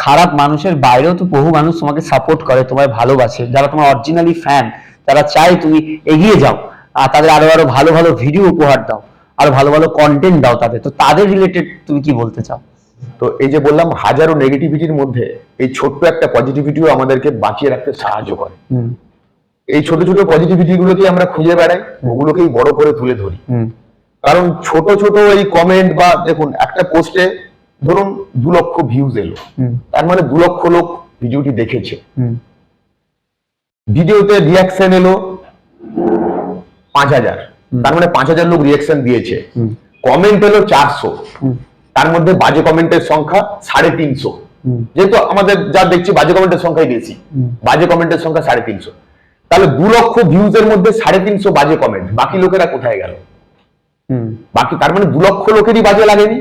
খারাপ মানুষের বাইরেও তো বহু মানুষ তোমাকে সাপোর্ট করে, তোমায় ভালোবাসে, যারা তোমার অরিজিনালি ফ্যান, তারা চায় তুমি এগিয়ে যাও, আর তাদের আরো আরো ভালো ভালো ভিডিও উপহার দাও, আরো ভালো ভালো কন্টেন্ট দাও তাদের, তো তাদের রিলেটেড তুমি কি বলতে চাও? তো এই যে বললাম, হাজারো নেগেটিভিটির মধ্যে এই ছোট্ট একটা পজিটিভিটিও আমাদেরকে বাঁচিয়ে রাখতে সাহায্য করে। এই ছোট ছোট পজিটিভিটি গুলোকে আমরা খুঁজে বেড়াই, ওগুলোকেই বড় করে তুলে ধরি। কারণ ছোট ছোট এই কমেন্ট বা দেখুন, একটা পোস্টে ধরুন 2 লক্ষ ভিউজ এলো, তার মানে 2 লক্ষ লোক ভিডিওটি দেখেছে। ভিডিওতে রিয়াকশন এলো 5000, তার মানে 5000 লোক রিয়াকশন দিয়েছে। কমেন্ট এলো 400, তার মধ্যে বাজে কমেন্টের সংখ্যা 350। যেহেতু আমাদের যা দেখছি বাজে কমেন্টের সংখ্যাই বেশি, বাজে কমেন্টের সংখ্যা 350, তাহলে 2 লক্ষ ভিউজ এর মধ্যে 350 বাজে কমেন্ট, বাকি লোকেরা কোথায় গেল? বাকি, তার মানে 2 লক্ষ লোকেরই বাজে লাগেনি,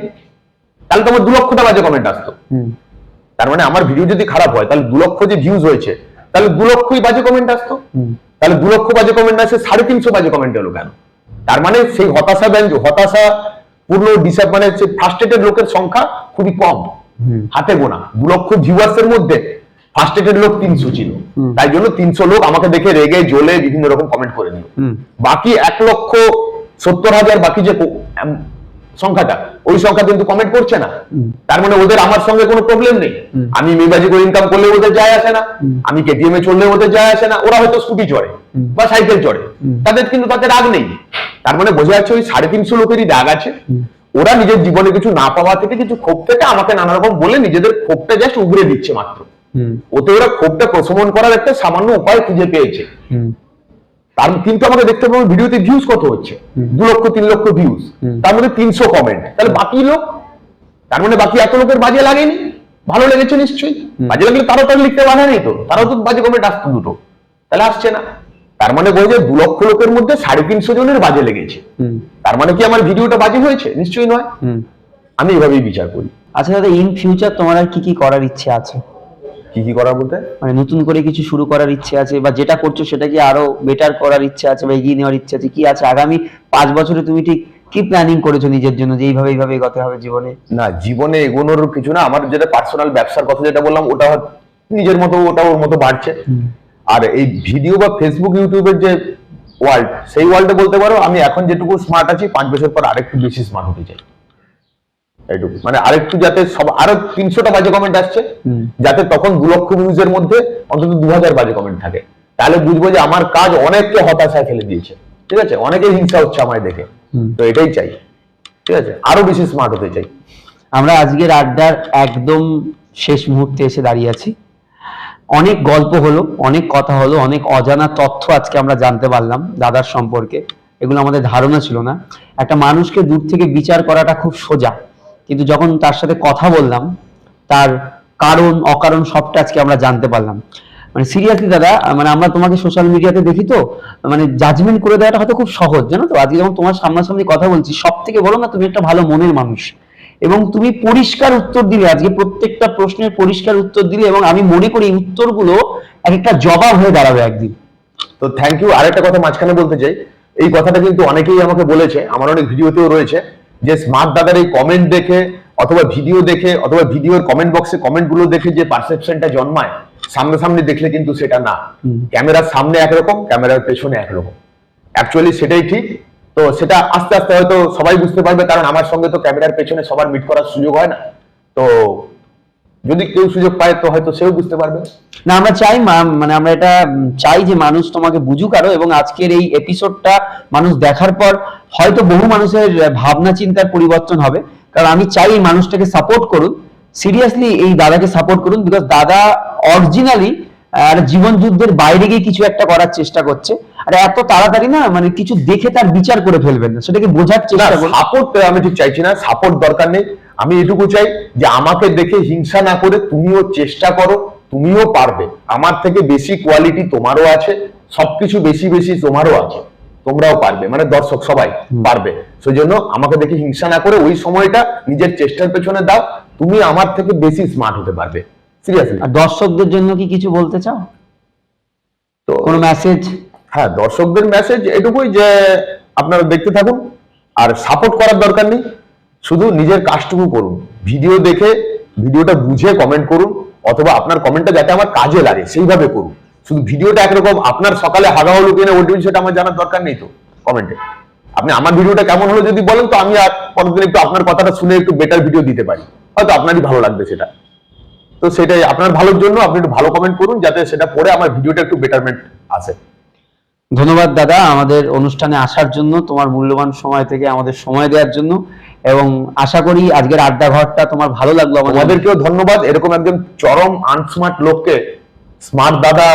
তাহলে তোমার 2 লক্ষটা বাজে কমেন্ট আসতো। তার মানে আমার ভিডিও যদি খারাপ হয়, তাহলে 2 লক্ষ যে ভিউজ হয়েছে, তাহলে 2 লক্ষই বাজে কমেন্ট আসতো। তাহলে 2 লক্ষ বাজে কমেন্ট আসে, 350 বাজে কমেন্ট এলো কেন? তার মানে সেই হতাশা পূর্ণ মানে ফ্রাস্ট্রেটেড লোকের সংখ্যা খুবই কম, হাতে গোনা। 2 লক্ষ ভিউয়ার্স এর মধ্যে ফ্রাস্ট্রেটেড লোক 300 ছিল, তাই জন্য 300 লোক আমাকে দেখে রেগে জ্বলে বিভিন্ন রকম কমেন্ট করে দিল। বাকি 1,70,000 বাকি যে সংখ্যাটা, ওই সংখ্যা কিন্তু কমেন্ট করছে না। তার মানে ওদের আমার সঙ্গে কোনো প্রবলেম নেই, আমি মেবাজি করে ইনকাম করলে ওদের যায় আসে না, আমি কেটিএম এ চললে ওদের যায় আসে না, ওরা হয়তো স্কুটি চড়ে বা সাইকেল চড়ে, তাদের কিন্তু তাতে রাগ নেই। তার মানে বোঝা যাচ্ছে ওই 350 লোকেরই রাগ আছে, ওরা নিজের জীবনে কিছু না পাওয়া থেকে, কিছু ক্ষোভ থেকে আমাকে নানা রকম বলে নিজেদের ক্ষোভটা জাস্ট উগড়ে দিচ্ছে মাত্র। ওতে ওরা ক্ষোভটা প্রশমন করার একটা সামান্য উপায় খুঁজে পেয়েছে। তার কিন্তু আমাকে দেখতে পাবো ভিডিওতে ভিউজ কত হচ্ছে, 2 লক্ষ 3 লক্ষ ভিউজ, তার মধ্যে 300 কমেন্ট, তাহলে বাকি লোক, তার মানে বাকি এত লোকের বাজে লাগেনি, ভালো লেগেছে নিশ্চয়ই। বাজে লাগলে তারাও তার লিখতে বাধা নেই তো, তারাও তো বাজে কমেন্ট আসতো দুটো, তাহলে আসছে না। তার মানে বোঝে 2 লক্ষ লোকের মধ্যে 350 জনের বাজে লেগেছে, তার মানে কি আমার ভিডিওটা বাজে হয়েছে? নিশ্চয়ই নয়। আমি এভাবেই বিচার করি। আচ্ছা দাদা, ইন ফিউচার তোমার আর কি কি করার ইচ্ছে আছে? কি কি করা বলতে? মানে নতুন করে কিছু শুরু করার ইচ্ছে আছে, বা যেটা করছো সেটা কি আরো বেটার করার ইচ্ছে আছে, বা এগিয়ে নেওয়ার ইচ্ছে আছে? কি আছে আগামী 5 বছরে তুমি ঠিক কি প্ল্যানিং করেছো নিজের জন্য, যে এইভাবে এগোতে হবে জীবনে? না, জীবনে এগোনোর কিছু না, আমার যেটা পার্সোনাল ব্যবসার কথা যেটা বললাম, ওটা নিজের মতো, ওটা ওর মতো বাড়ছে। আর এই ভিডিও বা ফেসবুক ইউটিউবের যে ওয়ার্ল্ড, সেই ওয়ার্ল্ডে বলতে পারো আমি এখন যেটুকু স্মার্ট আছি, 5 বছর পর আরেকটু বেশি স্মার্ট হতে চাই। এইটুকু, মানে আরেকটু যাতে আরো 300টা বাজে কমেন্ট আসছে, যাতে তখন 2 লক্ষ ভিউজের মধ্যে অন্তত 2000 বাজে কমেন্ট থাকে, তাহলে বুঝবো যে আমার কাজ অনেককে হতাশায় ফেলে দিয়েছে। ঠিক আছে, অনেকে হিংসা হচ্ছে আমায় দেখে, তো এটাই চাই। ঠিক আছে, আরো বেশি স্মার্ট হতে চাই। আমরা আজকের আড্ডার একদম শেষ মুহূর্তে এসে দাঁড়িয়ে আছি। অনেক গল্প হলো, অনেক কথা হলো, অনেক অজানা তথ্য আজকে আমরা জানতে পারলাম দাদার সম্পর্কে, এগুলো আমাদের ধারণা ছিল না। একটা মানুষকে দূর থেকে বিচার করাটা খুব সোজা, কিন্তু যখন তার সাথে কথা বললাম, তার কারণ অকারণ সবটা আজকে আমরা জানতে পারলাম। মানে সিরিয়াসলি দাদা, মানে আমরা তোমাকে সোশ্যাল মিডিয়াতে দেখি তো, মানে জাজমেন্ট করে দেওয়াটা হয়তো খুব সহজ, জানো তো। আজকে যখন তোমার সামনাসামনি কথা বলছি, সব থেকে বলো না, তুমি একটা ভালো মনের মানুষ, এবং তুমি পরিষ্কার উত্তর দিলে আজকে, প্রত্যেকটা প্রশ্নের পরিষ্কার উত্তর দিলে, এবং আমি মনে করি এই উত্তরগুলো একটা জবাব হয়ে দাঁড়াবে একদিন। তো থ্যাংক ইউ। আরেকটা কথা মাঝখানে বলতে চাই, এই কথাটা কিন্তু অনেকেই আমাকে বলেছে, আমার অনেক ভিডিওতেও রয়েছে, যে স্মার্ট দাদার এই কমেন্ট দেখে অথবা ভিডিও দেখে অথবা ভিডিওর কমেন্ট বক্সে কমেন্ট গুলো দেখে যে পারসেপশনটা জন্মায়, সামনাসামনি দেখলে কিন্তু সেটা না। ক্যামেরার সামনে একরকম, ক্যামেরার পেছনে একরকম, অ্যাকচুয়ালি সেটাই ঠিক। তো সেটা আস্তে আস্তে হয়তো সবাই বুঝতে পারবে, কারণ আমার সঙ্গে তো ক্যামেরার পেছনে সবার মিট করার সুযোগ হয় না। তো যদি কেউ সুযোগ পায় তো হয়তো সেও বুঝতে পারবে। না, আমরা চাই মানে আমরা এটা চাই যে মানুষ তোমাকে বুঝুক আরো, এবং আজকের এই এপিসোডটা মানুষ দেখার পর হয়তো বহু মানুষের ভাবনা চিন্তার পরিবর্তন হবে। কারণ আমি চাই এই মানুষটাকে সাপোর্ট করুন, সিরিয়াসলি এই দাদাকে সাপোর্ট করুন, বিকজ দাদা অরিজিনালি জীবন যুদ্ধের বাইরে গিয়ে কিছু একটা করার চেষ্টা করছে। আর এত তাড়াতাড়ি না মানে কিছু দেখে তার বিচার করে ফেলবেন না, সেটাকে বোঝার চেষ্টা করুন। সাপোর্ট আমি ঠিক চাইছি না, সাপোর্ট দরকার নেই। আমি এটুকু চাই যে আমাকে দেখে হিংসা না করে তুমিও চেষ্টা করো, তুমিও পারবে। আমার থেকে বেশি কোয়ালিটি তোমারও আছে, সবকিছু বেশি বেশি তোমারও আছে, তোমরাও পারবে, মানে দর্শক সবাই পারবে। সেই জন্য আমাকে দেখে হিংসা না করে ওই সময়টা নিজের চেষ্টার পেছনে দাও, তুমি আমার থেকে বেশি স্মার্ট হতে পারবে। সিরিয়াসলি। আর দর্শকদের জন্য কি কিছু বলতে চাও, তো কোনো মেসেজ? হ্যাঁ, দর্শকদের মেসেজ এটুকুই যে আপনারা দেখতে থাকুন, আর সাপোর্ট করার দরকার নেই, শুধু নিজের কাজটুকু করুন। ভিডিও দেখে ভিডিওটা বুঝে কমেন্ট করুন, অথবা আপনার কমেন্টটা যাতে আমার কাজে লাগে সেইভাবে করুন। শুধু ভিডিওটা একরকম আপনার সকালে হাগা হলো কিনা ওটি সেটা আমার জানার দরকার নেই। তো কমেন্টে আপনি আমার ভিডিওটা কেমন হলো যদি বলেন, তো আমি আর পরের একটু আপনার কথাটা শুনে একটু বেটার ভিডিও দিতে পারি, হয়তো আপনারই ভালো লাগবে সেটা। তো সেটাই, আপনার ভালোর জন্য আপনি একটু ভালো কমেন্ট করুন, যাতে সেটা পড়ে আমার ভিডিওটা একটু বেটারমেন্ট আসে। ধন্যবাদ দাদা আমাদের অনুষ্ঠানে আসার জন্য, তোমার মূল্যবান সময় থেকে আমাদের সময় দেওয়ার জন্য, এবং আশা করি আজকের আড্ডা ঘরটা তোমার ভালো লাগলো। আমাদেরকেও ধন্যবাদ, এরকম একজন চরম আনস্মার্ট লোককে স্মার্ট দাদা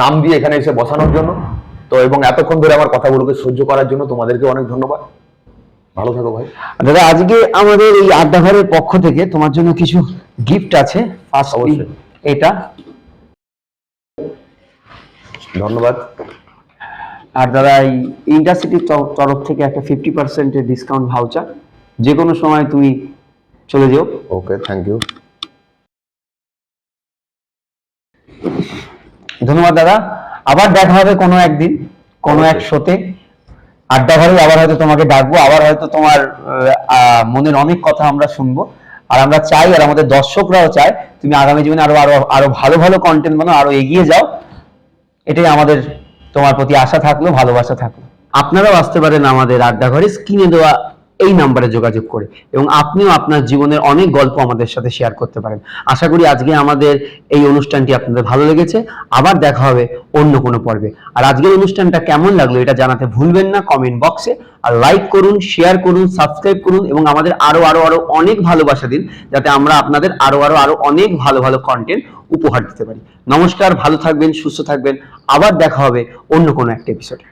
নাম দিয়ে এখানে এসে বসানোর জন্য। তো এবং এতক্ষণ ধরে আমার কথাগুলোকে সহ্য করার জন্য তোমাদেরকে অনেক ধন্যবাদ। ভালো থাকো ভাই। দাদা আজকে আমাদের এই আড্ডা ঘরের পক্ষ থেকে তোমার জন্য কিছু গিফট আছে। অবশ্যই। এটা ধন্যবাদ। আর দাদা এই ইন্ডাস্ট্রির তরফ থেকে একটা 50% ডিসকাউন্ট ভাউচার, যে কোনো সময় তুমি চলে যেও। ওকে, থ্যাংক ইউ। ধন্যবাদ দাদা, আবার দেখা হবে কোনো একদিন, কোনো এক শোতে আড্ডা ঘরে। আবার হয়তো তোমাকে ডাকবো, আবার হয়তো তোমার মনের অনেক কথা আমরা শুনবো। আর আমরা চাই, আর আমাদের দর্শকরাও চায়, তুমি আগামী জীবনে আরো আরো আরো ভালো ভালো কন্টেন্ট বানাও, আরো এগিয়ে যাও। এটাই আমাদের তোমার প্রতি আশা থাকলো, ভালোবাসা থাকলো। আপনারাও আসতে পারেন আমাদের আড্ডা ঘরে, স্ক্রিনে দেওয়া এই নাম্বারে যোগাযোগ করে, এবং আপনিও আপনার জীবনের অনেক গল্প আমাদের সাথে শেয়ার করতে পারেন। আশা করি আজকে আমাদের এই অনুষ্ঠানটি আপনাদের ভালো লেগেছে। আবার দেখা হবে অন্য কোনো পর্বে। আর আজকের অনুষ্ঠানটা কেমন লাগলো এটা জানাতে ভুলবেন না কমেন্ট বক্সে। আর লাইক করুন, শেয়ার করুন, সাবস্ক্রাইব করুন, এবং আমাদের আরো আরো আরো অনেক ভালোবাসা দিন, যাতে আমরা আপনাদের আরো আরো আরো অনেক ভালো ভালো কন্টেন্ট উপহার দিতে পারি। নমস্কার, ভালো থাকবেন, সুস্থ থাকবেন। আবার দেখা হবে অন্য কোনো একটা এপিসোডে।